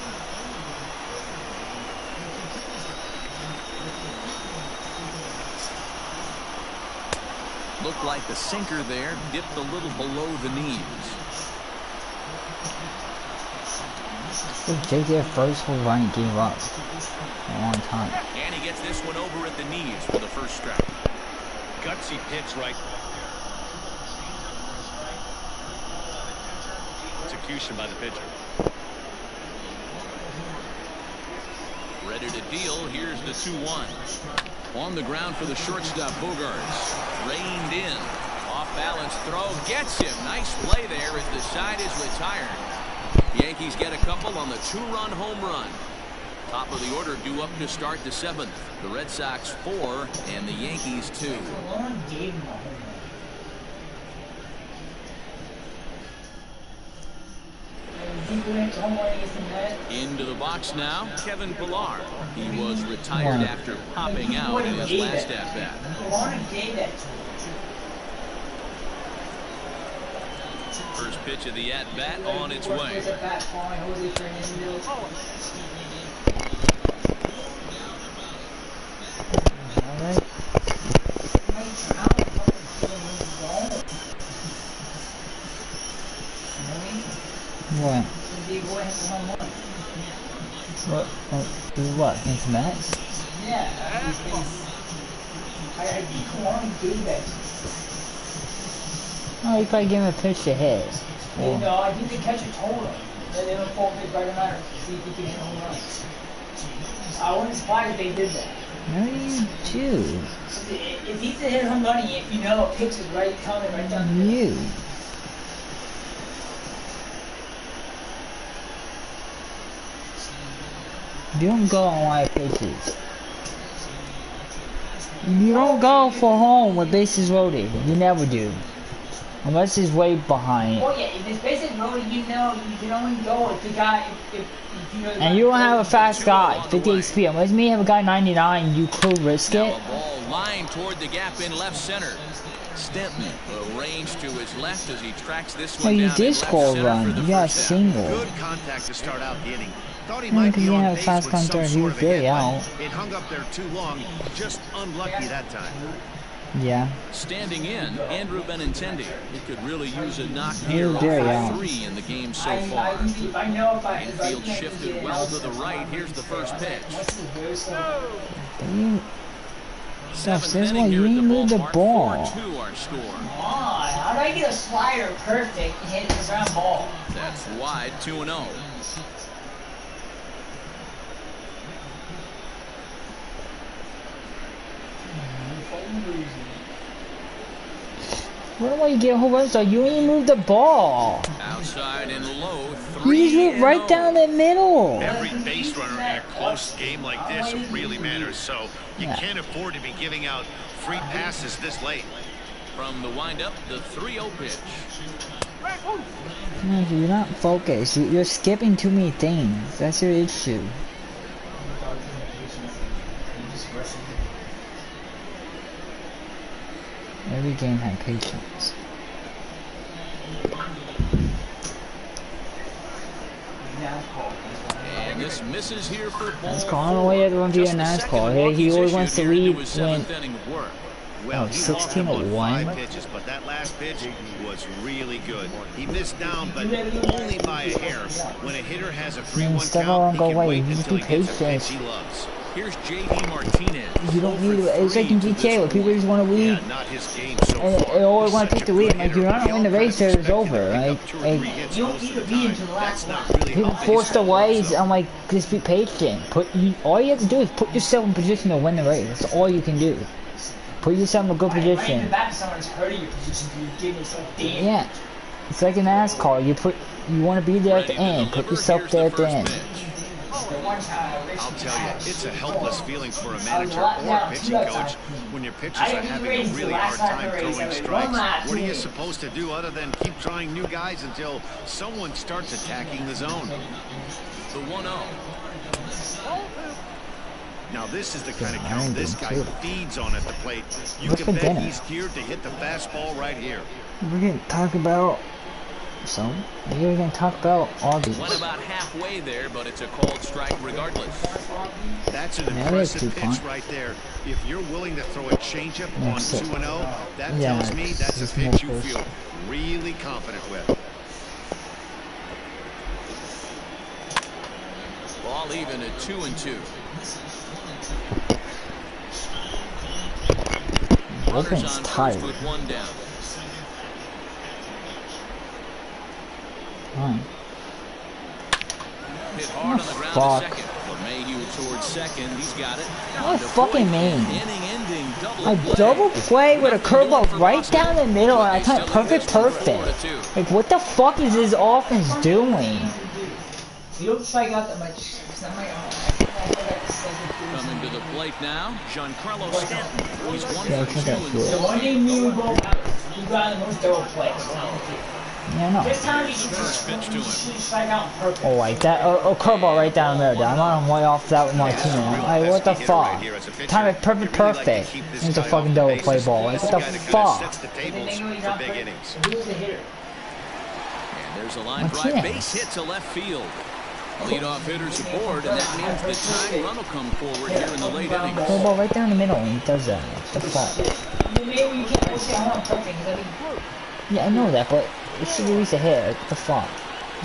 Looked like the sinker there, dipped a little below the knees. Jake their first home run he gave up a long time. And he gets this one over at the knees for the first strike. Gutsy pitch right. Execution by the pitcher. Ready to deal. Here's the 2-1. On the ground for the shortstop, Bogarts. Reined in. Off balance throw. Gets him. Nice play there as the side is retired. Yankees get a couple on the 2-run home run. Top of the order due up to start the 7th. The Red Sox 4 and the Yankees 2. Into the box now, Kevin Pillar. He was retired after popping out in his last at-bat. First pitch of the at-bat on its way. What? What? Against Max? Yeah. I gave that. Oh, you probably gave him a pitch to hit. You know, I think the catcher told him that they were 4 pitch right matter. See if he can hit home run. I wouldn't be surprised if they did that. No, you do. If he's to hit home run, if you know a pitch is right coming right down the You. You don't go on wide pitches. You don't go for home with bases loaded. You never do. Unless it's way behind. Oh yeah, if it's bases loaded, you know you can only go if the guy if you know. And you don't have a fast guy, 58 speed. Unless me have a guy 99, you could risk it. Now a ball lined toward the gap in left center. Stenton arranged to his left as he tracks this one Well, you down did in score left a center run. for the You got a first single. Good contact to start out the inning. Thought he Yeah, might because be he on had a base fast with some contact. He sort was of a very hit, out. but it hung up there too long. Just unlucky that time. Yeah. Standing in, Andrew Benintendi. He could really use a knock He here. was very 0 out. for 3 in the game so far. Infield shifted well to the right. Here's the first pitch. You, so Seventh this inning one, here you at the didn't move the ballpark. ball. 4-2 our score. How do I get a slider perfect and hit the ground ball? That's wide, 2-0. What do you get a whole bunch of? You didn't move the ball. Outside and low, You just moved right 3-0. down the middle. Every base runner in a close game like this really matters, so you Yeah. can't afford to be giving out free passes this late. From the windup, the 3-0 pitch. No, you're not focused. You're skipping too many things. That's your issue. Every game had patience. And this misses here for ball That's calling away everyone via Just the second NASCAR. Hey, walk he he's always issued wants to here into lead his when 7th inning of work. Well, Oh, he 16 walked him on to 1. 5 pitches, but that last pitch was really good. He missed down, but only by a hair. When a hitter has a 3-1 step count, on, he go can away. wait You just until be he gets a pitch patient. he loves. Here's J.D. Martinez. you don't need it. It's like in GTA where people just want to lead. Yeah, not his game so And far. they always He's want to such take a the lead. good Like, hitter. you're not We winning the all race, kinda it's expect him over. to pick Like, up 2 or 3 hits You don't most need of to the be time. into the last That's not one. really people how forced baseball away. works, though. I'm like, just be patient. All you have to do is put yourself in position to win the race. That's all you can do. Put yourself in a good Right in position. the back of someone's hurting your position, so you give yourself damage. Yeah. It's like an NASCAR. You want to be there at the end. Put yourself there at the end. I'll tell you, it's a helpless feeling for a manager or a pitching coach when your pitchers are having a really hard time throwing strikes. What are you supposed to do other than keep trying new guys until someone starts attacking the zone? The 1-0. Now this is the kind of count this guy feeds on at the plate. You What's can for bet dinner? he's geared to hit the fastball right here. We're going to talk about some. Maybe we're going to talk about all these. Went about halfway there, but it's a called strike regardless. That's an Yeah, impressive that's pitch 2 right there. If you're willing to throw a changeup on That's it. 2-0, that Yeah, tells me that's a it's pitch you more feel really confident with. Ball even at 2-2. Runners Bullpen's on tired. first with 1 down. Hit hard on the ground Fuck. to second. LeMahieu towards second. He's got it. What fucking mean? Inning-ending double A play. double play with a curveball right down the middle, and I thought perfect. Like, what the fuck is this offense doing? You don't strike out that much. Coming to the plate now, Giancarlo Stanton. He's 1 Yeah, I for think 2 that's in good. The one game you go out, you got the most double plays. Yeah, no. This time you should First pitch to him. strike out on purpose. Oh, like that. Oh, curveball right down the middle. I'm on him way off that with Martinez. Like, what the fuck? Time it perfect. It's a fucking double play ball. Like, what the fuck? Sets the tables for big innings. Who's the hitter? And there's a line drive base hit to left field. Leadoff hitters aboard, and that means the tying run will come forward here in the late innings. Curveball right down the middle, and he does that. What the fuck? Maybe you can't say I'm on purpose because I mean, Yeah, I know that, but it should at least a hit. Like, what the fuck?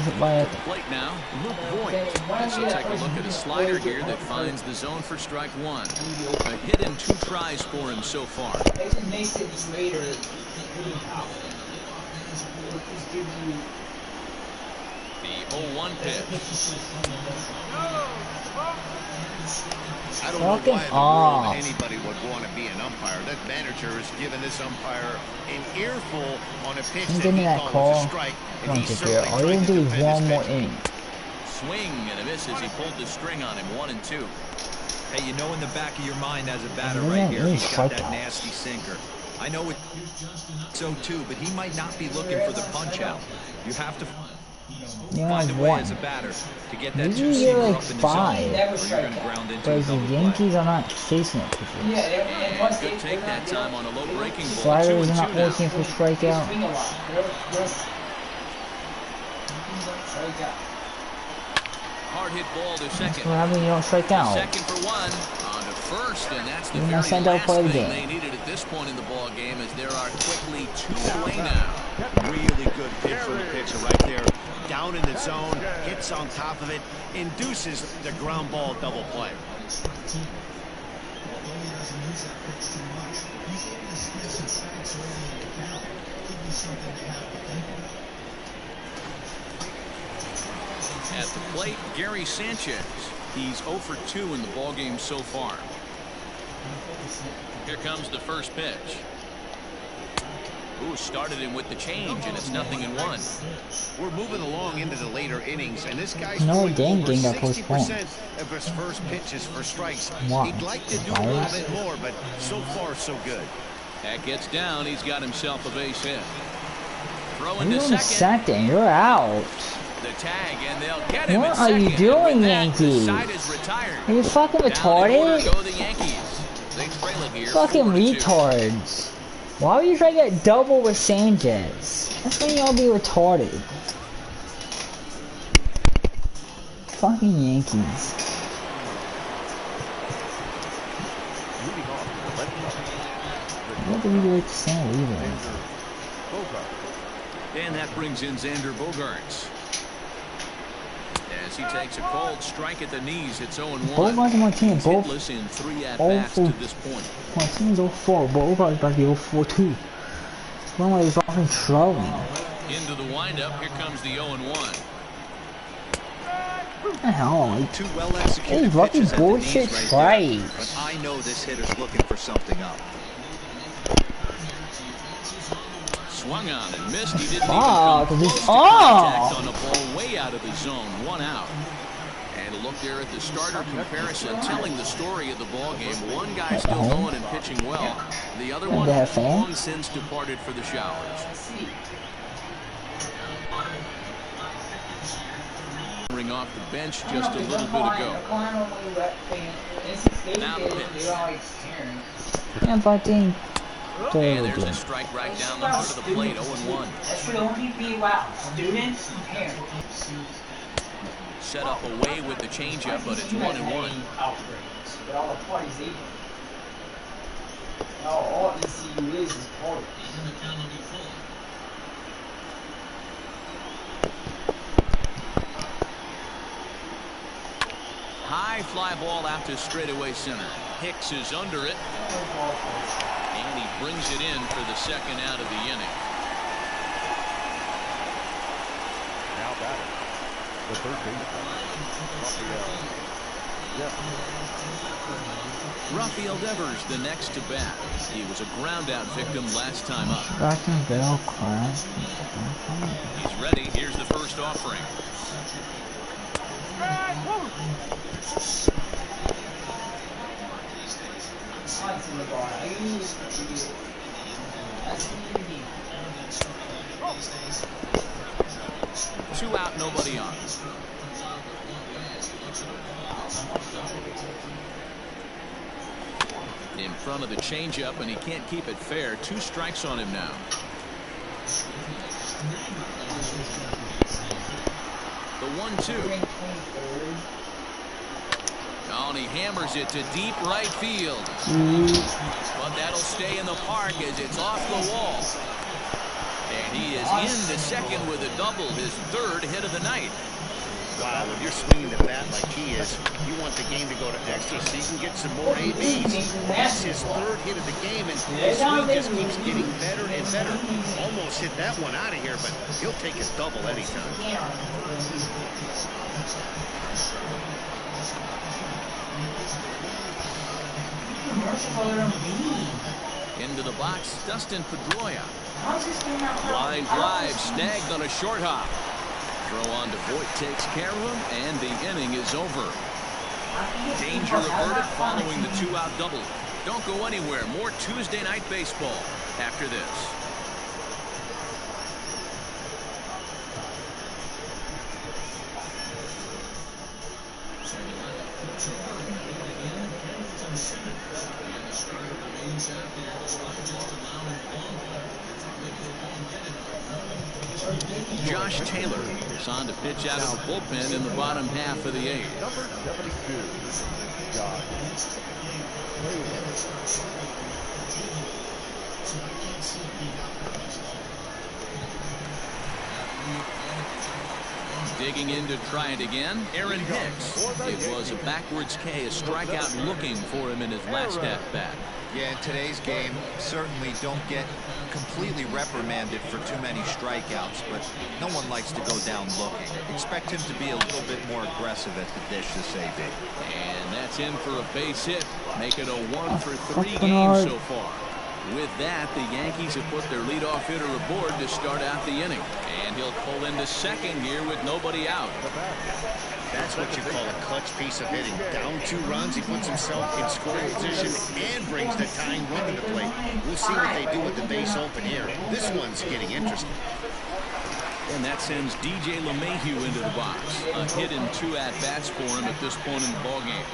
Is it right at the Plate now, Luke Voigt. As he'll take a look at a slider here that finds the zone for strike 1. A hit and 2 tries for him so far. it makes it later hitting power. It gives you The 0-1 pitch. I don't know Fucking why in the off. world anybody would want to be an umpire. That manager has given this umpire an earful on a pitch that Give me he that calls call. a strike, Come and on, he's Javier. certainly All you trying have to to do is defend one his more pitch. inning. Swing and a miss as he pulled the string on him. 1-2. Hey, you know in the back of your mind as a batter Yeah, right here, he's he's got strikeout. that nasty sinker. I know it so too, but he might not be looking for the punch out. You have to You only find have a way one. as a batter to get that Usually two-seamer you're up like in the 5. zone, or you're going to ground into a Because the double play. Yankees are not chasing it. yeah, and plus Good take that time on a low breaking ball. Sliders 2-2 are not now. looking for strikeout. swing a lot. Strike out. Hard hit ball to second. What happens when you don't strike out? Second for 1. On to first, and that's the You're very not sent out last play the thing game. they needed at this point in the ball game, as there are quickly 2 away now. Really good pitch from the pitcher right there. Down in the zone, gets on top of it, induces the ground ball double play. At the plate, Gary Sanchez. He's 0 for 2 in the ball game so far. Here comes the first pitch. Ooh, started him with the change, and it's 0-1. We're moving along into the later innings, and this guy's No, throwing game over got 60% postponed. of his first pitches for strikes. Why? He'd like to do a little bit more, but so far so good. That gets down. He's got himself a base hit. Throwing You're to on second. second. You're out. The tag, and they'll get him What at are second. you And doing, with that, the Yankees? side is retired. Are you fucking Down in order retarded? go the Yankees. They trail it here. Fucking 4-2. retards. Why would you try to get double with Sanchez? That's when y'all be retarded. Fucking Yankees. What do we do with San Diego? And that brings in Xander Bogaerts. As he takes a cold strike at the knees, it's 0-1. Bogaerts and Martinez both Hitless in 3 at-bats to this point. Martinez 0-4, Bogaerts about to be 0-4 too. One way is often trouble. Into the windup, here comes the 0-1. What the hell? Like, Two well-executed hey, fucking pitches at the bullshit knees right there. strikes. But I know this hitter's looking for something up. swung on and missed. He didn't even Wow, come this close to contact on oh. a ball way out of the zone. 1 out. And a look there at the starter comparison, telling the story of the ball game. One guy still going and pitching well. The other one long since departed for the showers. Ring off the bench just a little bit ago. Now the pitch. Yeah, but then And there's a strike right down the heart of the plate, 0-1. That's for the only people out. Students and parents. Set up away with the changeup, but it's 1-1. But all the parties they do. All ECU is parties. High fly ball out to straightaway center. Hicks is under it. And he brings it in for the second out of the inning. Now batting, the third baseman, Rafael Devers, the next to bat. He was a ground out victim last time up. He's ready. Here's the first offering. Two out, nobody on. In front of the changeup, and he can't keep it fair. 2 strikes on him now. The 1-2. Oh, and he hammers it to deep right field. But that'll stay in the park as it's off the wall. And he is in the second with a double, his 3rd hit of the night. Wow, when you're swinging the bat like he is, you want the game to go to extra so you can get some more ABs. That's his 3rd hit of the game, and his swing just keeps getting better and better. Almost hit that one out of here, but he'll take his double anytime. Into the box, Dustin Pedroia. Line drive, snagged on a short hop. Throw on to Voit takes care of him, and the inning is over. Danger averted following the 2-out double. Don't go anywhere. More Tuesday night baseball after this. Josh Taylor is on to pitch out of the bullpen in the bottom half of the 8th. number 72, Josh Digging in to try it again, Aaron Hicks. It was a backwards K, a strikeout looking for him in his last at-bat. Yeah, in today's game, certainly don't get completely reprimanded for too many strikeouts, but no one likes to go down looking. Expect him to be a little bit more aggressive at the dish this AB. And that's in for a base hit. Make it a 1-for-3 game so far. With that, the Yankees have put their leadoff hitter aboard to start out the inning. And he'll pull into second here with nobody out. That's what you call a clutch piece of hitting. Down 2 runs, he puts himself in scoring position and brings the tying run to the plate. We'll see what they do with the base open here. This one's getting interesting. And that sends DJ LeMahieu into the box. A hit in 2 at-bats for him at this point in the ballgame.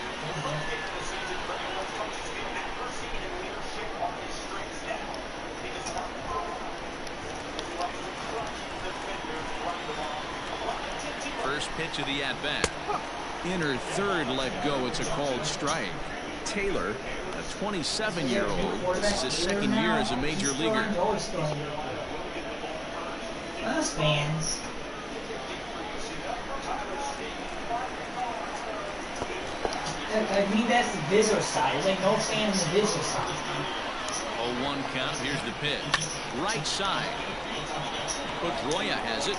First pitch of the at-bat. Inner third let go. It's a called strike. Taylor, a 27-year-old. This is his second year as a major leaguer. Those fans. I mean, that's the Vizor side. There's like no fans in the Vizor side. 0-1 count. Here's the pitch. Right side. Pedroia has it.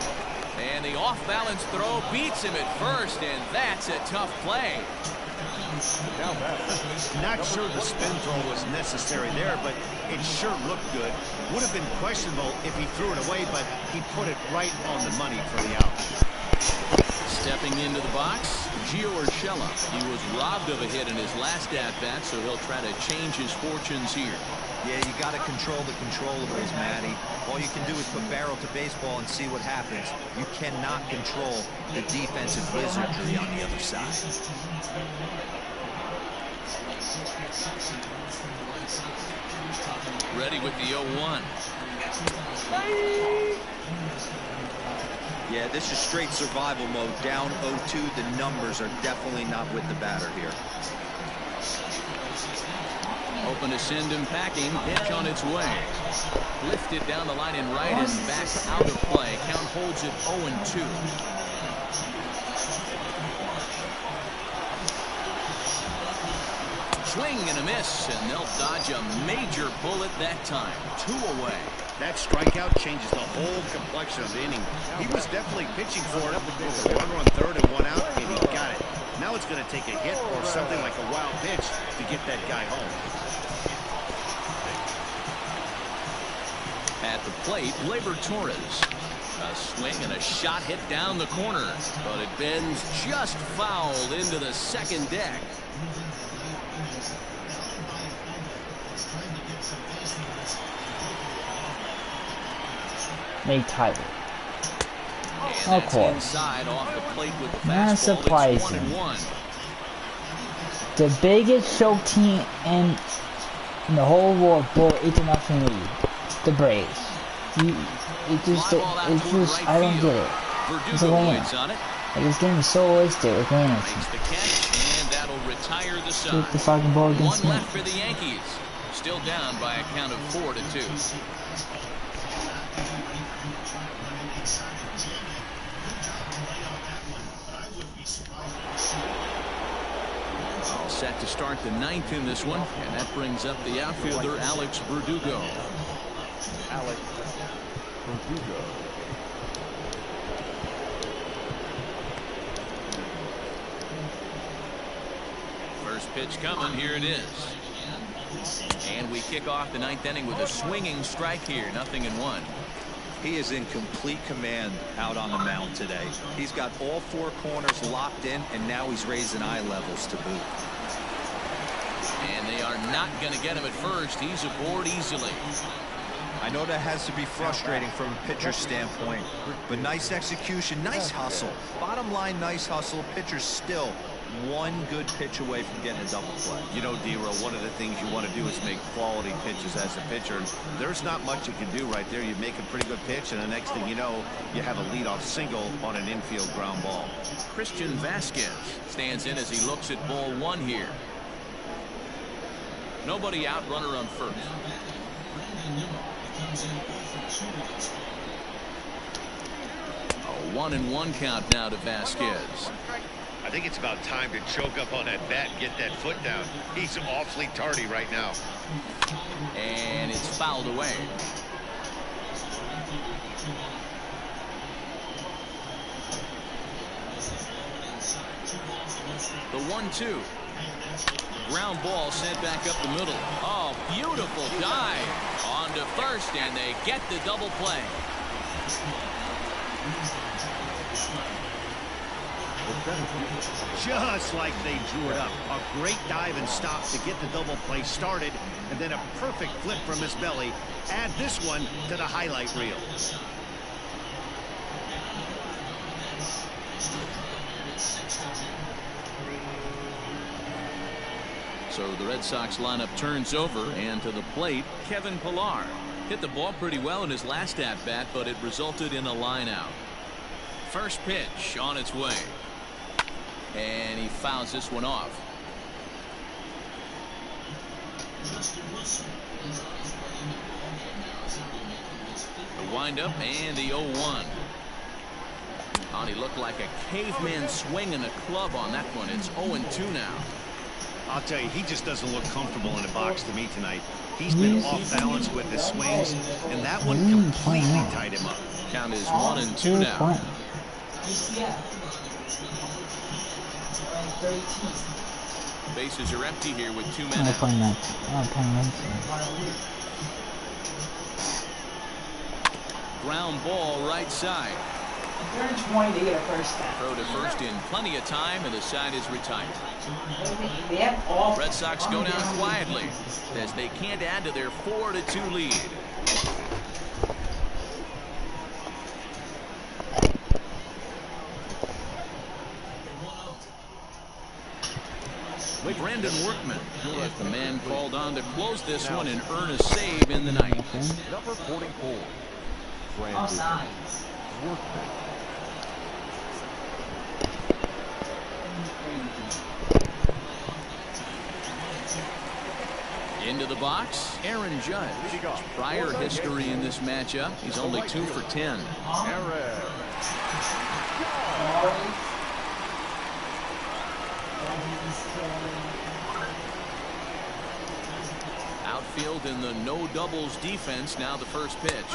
And the off-balance throw beats him at first, and that's a tough play. Not sure the spin throw was necessary there, but it sure looked good. Would have been questionable if he threw it away, but he put it right on the money for the out. Stepping into the box, Gio Urshela. He was robbed of a hit in his last at-bat, so he'll try to change his fortunes here. Yeah, you got to control the controllables, Matty. All you can do is put barrel to baseball and see what happens. You cannot control the defensive wizardry on the other side. Ready with the 0-1. Yeah, this is straight survival mode. Down 0-2. The numbers are definitely not with the batter here. Open to send him packing. Pitch on its way. Lifted down the line in right and back out of play. Count holds it 0-2. Swing and a miss, and they'll dodge a major bullet that time. 2 away. That strikeout changes the whole complexion of the inning. He was definitely pitching for it with a runner on third and 1 out, and he got it. Now it's going to take a hit or something like a wild pitch to get that guy home. At the plate, Gleyber Torres. A swing and a shot hit down the corner, but it bends just foul into the second deck. Nate Tyler. Of course. Inside off the plate with the not surprising. 1-1. The biggest choke team in the whole world for international league, the Braves. It's just, I don't get it. It's Atlanta. Like, this game is so wasted with Atlanta. And that'll retire the side. Get the fucking ball against me. One left for the Yankees. Still down by a count of 4-2. All set to start the 9th in this one, and that brings up the outfielder Alex Verdugo. Alex Verdugo. First pitch coming, here it is. And we kick off the 9th inning with a swinging strike here, 0-1. He is in complete command out on the mound today. He's got all 4 corners locked in, and now he's raising eye levels to boot. And they are not going to get him at first. He's aboard easily. I know that has to be frustrating from a pitcher's standpoint, but nice execution, nice hustle. Bottom line, nice hustle. Pitcher's still one good pitch away from getting a double play. You know, D-Row, one of the things you want to do is make quality pitches as a pitcher. And there's not much you can do right there. You make a pretty good pitch, and the next thing you know, you have a leadoff single on an infield ground ball. Christian Vasquez stands in as he looks at ball 1 here. Nobody out, runner on first. A 1-1 count now to Vasquez. I think it's about time to choke up on that bat and get that foot down. He's awfully tardy right now. And it's fouled away. The 1-2. Ground ball sent back up the middle. Oh, beautiful dive. On to first, and they get the double play. Just like they drew it up. A great dive and stop to get the double play started, and then a perfect flip from his belly. Add this one to the highlight reel. So the Red Sox lineup turns over, and to the plate, Kevin Pillar. Hit the ball pretty well in his last at-bat, but it resulted in a line out. First pitch on its way. And he fouls this one off. The windup and the 0-1. And he looked like a caveman swinging a club on that one. It's 0-2 now. I'll tell you, he just doesn't look comfortable in the box to me tonight. He's been off balance with his swings, and that one completely tied him up. Count is 1-2 now. Yeah. 13. Bases are empty here with 2 men I'm out. playing that. I'm playing that. Ground ball right side. If they're in 20, they get a first down. Throw to first in plenty of time, and the side is retired. They have all. Red Sox go down quietly as they can't add to their 4-2 lead. Brandon Workman is the man called on to close this one and earn a save in the ninth. Number 44. All sides. Workman. Into the box, Aaron Judge. Prior history in this matchup, he's only 2 for 10. Aaron. Outfield in the no doubles defense. Now the first pitch.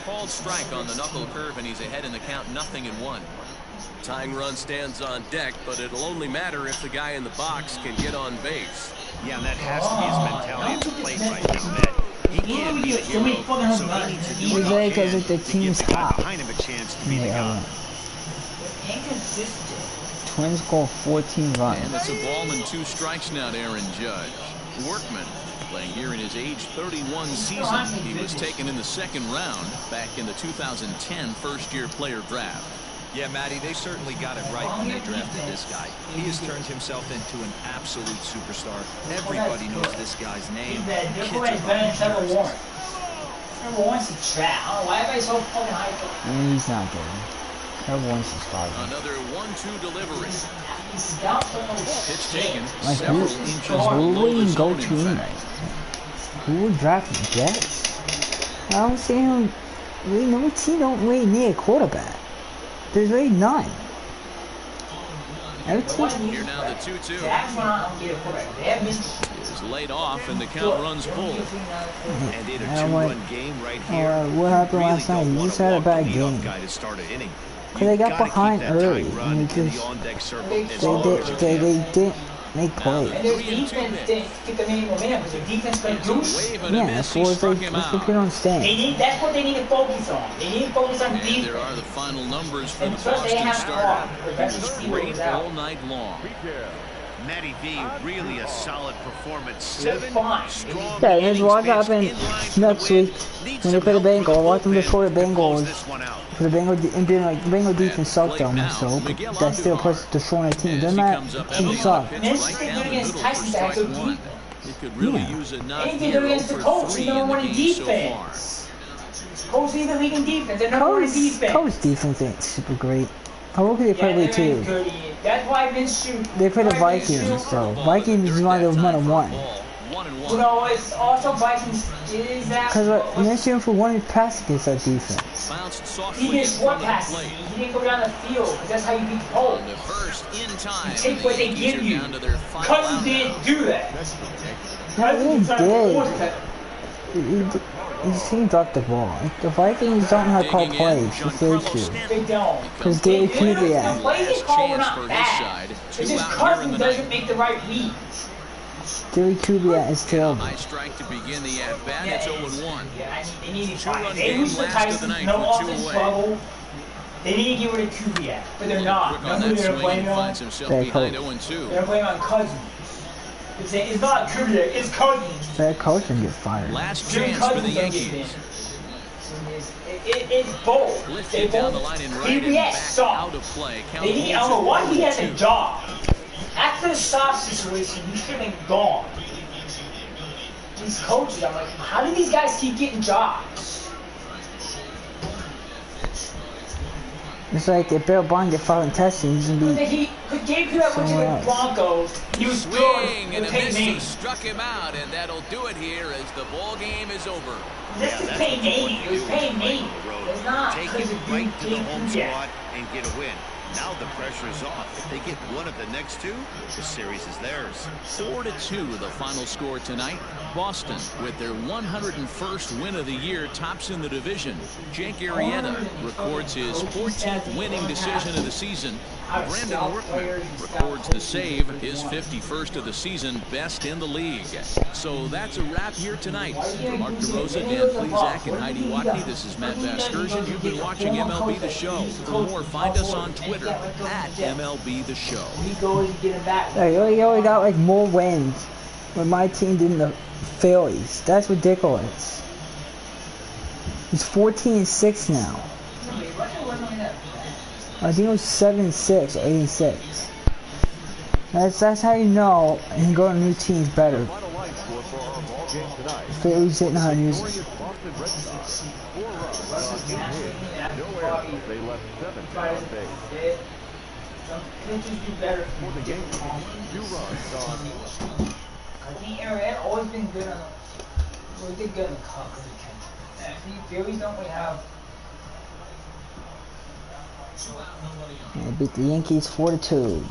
Called strike on the knuckle curve, and he's ahead in the count, 0-1. Tying run stands on deck, but it'll only matter if the guy in the box can get on base. Yeah, and that has to be his mentality at the plate right now, Matt. He can't be the hero, so he needs to do what he Because can if the to give team's the guy hot. behind him a chance to be the guy. Inconsistent. Twins score 14 runs. And it's a ball and 2 strikes now to Aaron Judge. Workman playing here in his age 31 season. He was taken in the 2nd round back in the 2010 first-year player draft. Yeah, Matty, they certainly got it right when they drafted this guy. He has turned himself into an absolute superstar. Everybody knows this guy's name. They're better than Trevor Lawrence. Trevor Lawrence is trash. I don't know why everybody's so fucking hyped up. He's not good. Everyone's just fighting. Another 1-2 delivery. He's down so much Pitch taken. Like Several who inches would below the even go zone, to in him? fact. Who would draft the Jets? I don't see him. Really, no team don't really need a quarterback. There's really none. Every team. Here now the 2-2 That's when I don't get a quarterback. They have missed. is laid off, and the count runs full. And in a I don't like- 2-run game right here, what happened really last night? don't You wanna just had a walk the bad leadoff game. guy to start an inning. Because they got You've gotta behind keep that early, tying run and in they the just on-deck circle They as did- long as you they can. didn't make plays. And their defense didn't get the minimum momentum because their defense played It's a goose. wave and a Yeah, miss. that's He what struck they him don't out. stand. That's what they need to focus on. They need to focus on And defense. there are the final numbers for the And plus they Boston have starter. Clark. The He best was receiver great was out. all night long. Matty V, really a solid performance. They're 7 fine. strong Yeah, and innings watch what pitched happens in line for next the win. week Needs when some they play the help from Bengals. Watch them bullpen before the to close Bengals. this one out. For the Bengal, and being like the Bengal defense sucked on them, so that's still a person destroying a team. As Doesn't he matter. comes up Team heavy on suck. the pitch And right they down do the against middle Tyson, for that's strike so 1. deep. He could really Yeah. use a knock Anything here against the over Colts, 3 you know, in the one in game so far. defense. Colts lead the league in defense. They're number one in defense. Coach defense ain't super great. I hope they play they're too. good. That's why Vince shoot. They play the Vikings, so Vikings is one of those number one. You know, it's also Vikings. Is that? Because Michigan for one pass against that defense. Bounced He softly in missed one front of the pass. plate. He didn't go down the field. Because that's how you beat the Colts. On the first in time. You take what they Yankees give are you. down to their final Cousins out didn't now. do that. He did. His team dropped the ball. The Vikings don't know how to call Digging in, plays. It's very true. They don't. Because they The Kubiak. plays they Last call were chance not for his bad. side. It's 2 just out here in Cousins the doesn't ninth. make the right reads. Gary Kubiak is terrible. High strike to begin the at-bat. It's 0-1. Yeah, they need to Two-run try. They game lose to last of the Tyson, ninth no with 2 offense away. trouble. They need to get rid of Kubiak, but they're not. Quick Know on who that they're swing, he blaming on? finds himself Bad behind coach. 0-2. They're blaming on Cousins. It's not Kubiak, it's Cousins. That coach and get fired. Last Jimmy chance for the Cousins don't get Yankees. It's both. They Lifted down the both. line and right and Kubiak back sucks. out of play. Count They need, holds number it one, he has a 4-2. job. After the stop situation, he should have been gone. These coaches, I'm like, how do these guys keep getting jobs? It's like if Bill Bond get fired in testing, he's gonna be. But Gabe Kubiak went to Somewhere the else. Broncos. He was Swing good and with a Peyton miss. Manning. He struck him out, and that'll do it here as the ball game is over. This is Peyton Manning. It was Peyton Manning. on the road. It's not Take because it of right to the Gabe home Kubiak. squad and get a win. Now the pressure is off. If they get one of the next two, the series is theirs. 4-2 the final score tonight. Boston, with their 101st win of the year, tops in the division. Jake Arrieta records his 14th winning decision of the season. Brandon Workman records the save, his 51st of the season, best in the league. So that's a wrap here tonight. For Mark DeRosa, Dan Plesac, and Heidi Watney, this is Matt Vasgersian. You've been watching MLB The Show. For more, find us on Twitter at MLB The Show. Hey, you only got like more wins when my team than the Phillies. That's ridiculous. It's 14-6 now. I think it was 7-6 or 8-6. That's how you know and you go to new teams better. Phillies didn't know how to use it. They left 7 on base. Pitchers do better. For the Yankees, 2 runs on. I think Aaron always been good on the. Well, he did good in the cup because he can. The Phillies don't really have. Yeah, beat the Yankees 4-2.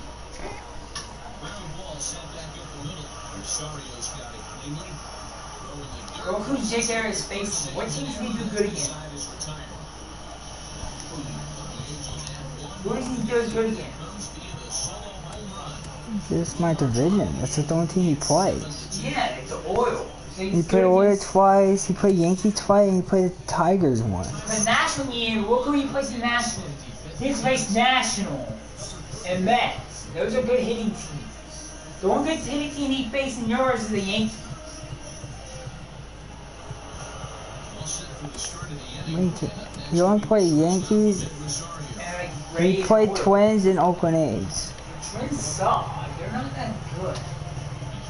Look who Jake Arrieta is facing. What teams did he do good again? Who does he do good again? This is my division. That's the only team he plays. Yeah, it's the Oil. So He played Orioles twice, he played Yankee twice, and he played the Tigers once. The National year, look who he plays in National. He's faced Nationals and Mets. Those are good hitting teams. The one good hitting team he faced in yours is the Yankees. He only played Yankees. He played Twins and Oakland A's. Twins suck. They're not that good.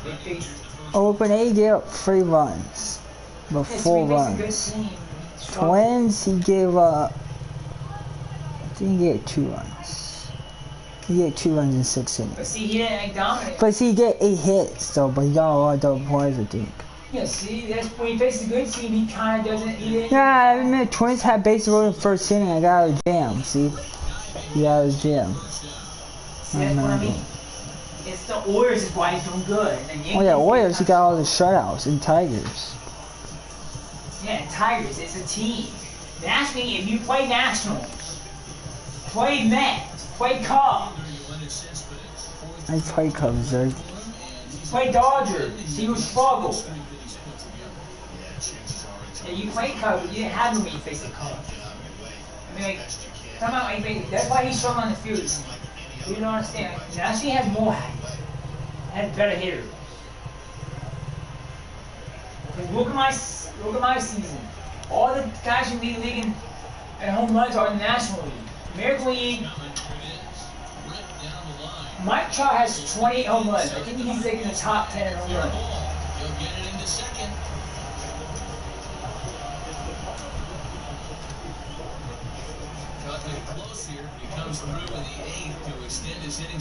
They faced. Oakland A's gave up 3 runs, but 4 runs. Twins, he gave up. I think he gave 2 runs. He gave 2 runs in 6 innings. But see, he didn't dominate. But see, he get 8 hits though. But he got a lot of double plays, I think. Yeah, see, that's when he faces a good team. He kind of doesn't. Yeah, I admit, Twins had bases loaded in the first inning. I got out of the jam. See, he got out of the jam. See, that's what I mean. It's the Orioles is why he's doing good. And Oh yeah, Warriors, he got all the shutouts, and Tigers. Yeah, Tigers, it's a team. Nationally, if you play Nationals, play Mets, play Cubs. I play Cubs, right? Play Dodgers, he would struggle. Yeah, you play Cubs, you didn't have him when you faced the Cubs. I mean, like, come out, like, that's why he's struggling on the field. You don't understand. Nationally has more, has better hitters. Because look at my season. All the guys who lead the league and home runs are in the National League. American League, Mike Trout has 28 home runs. I think he's like in the top 10 in home runs. Close here, but he comes through in the 8th to extend his hitting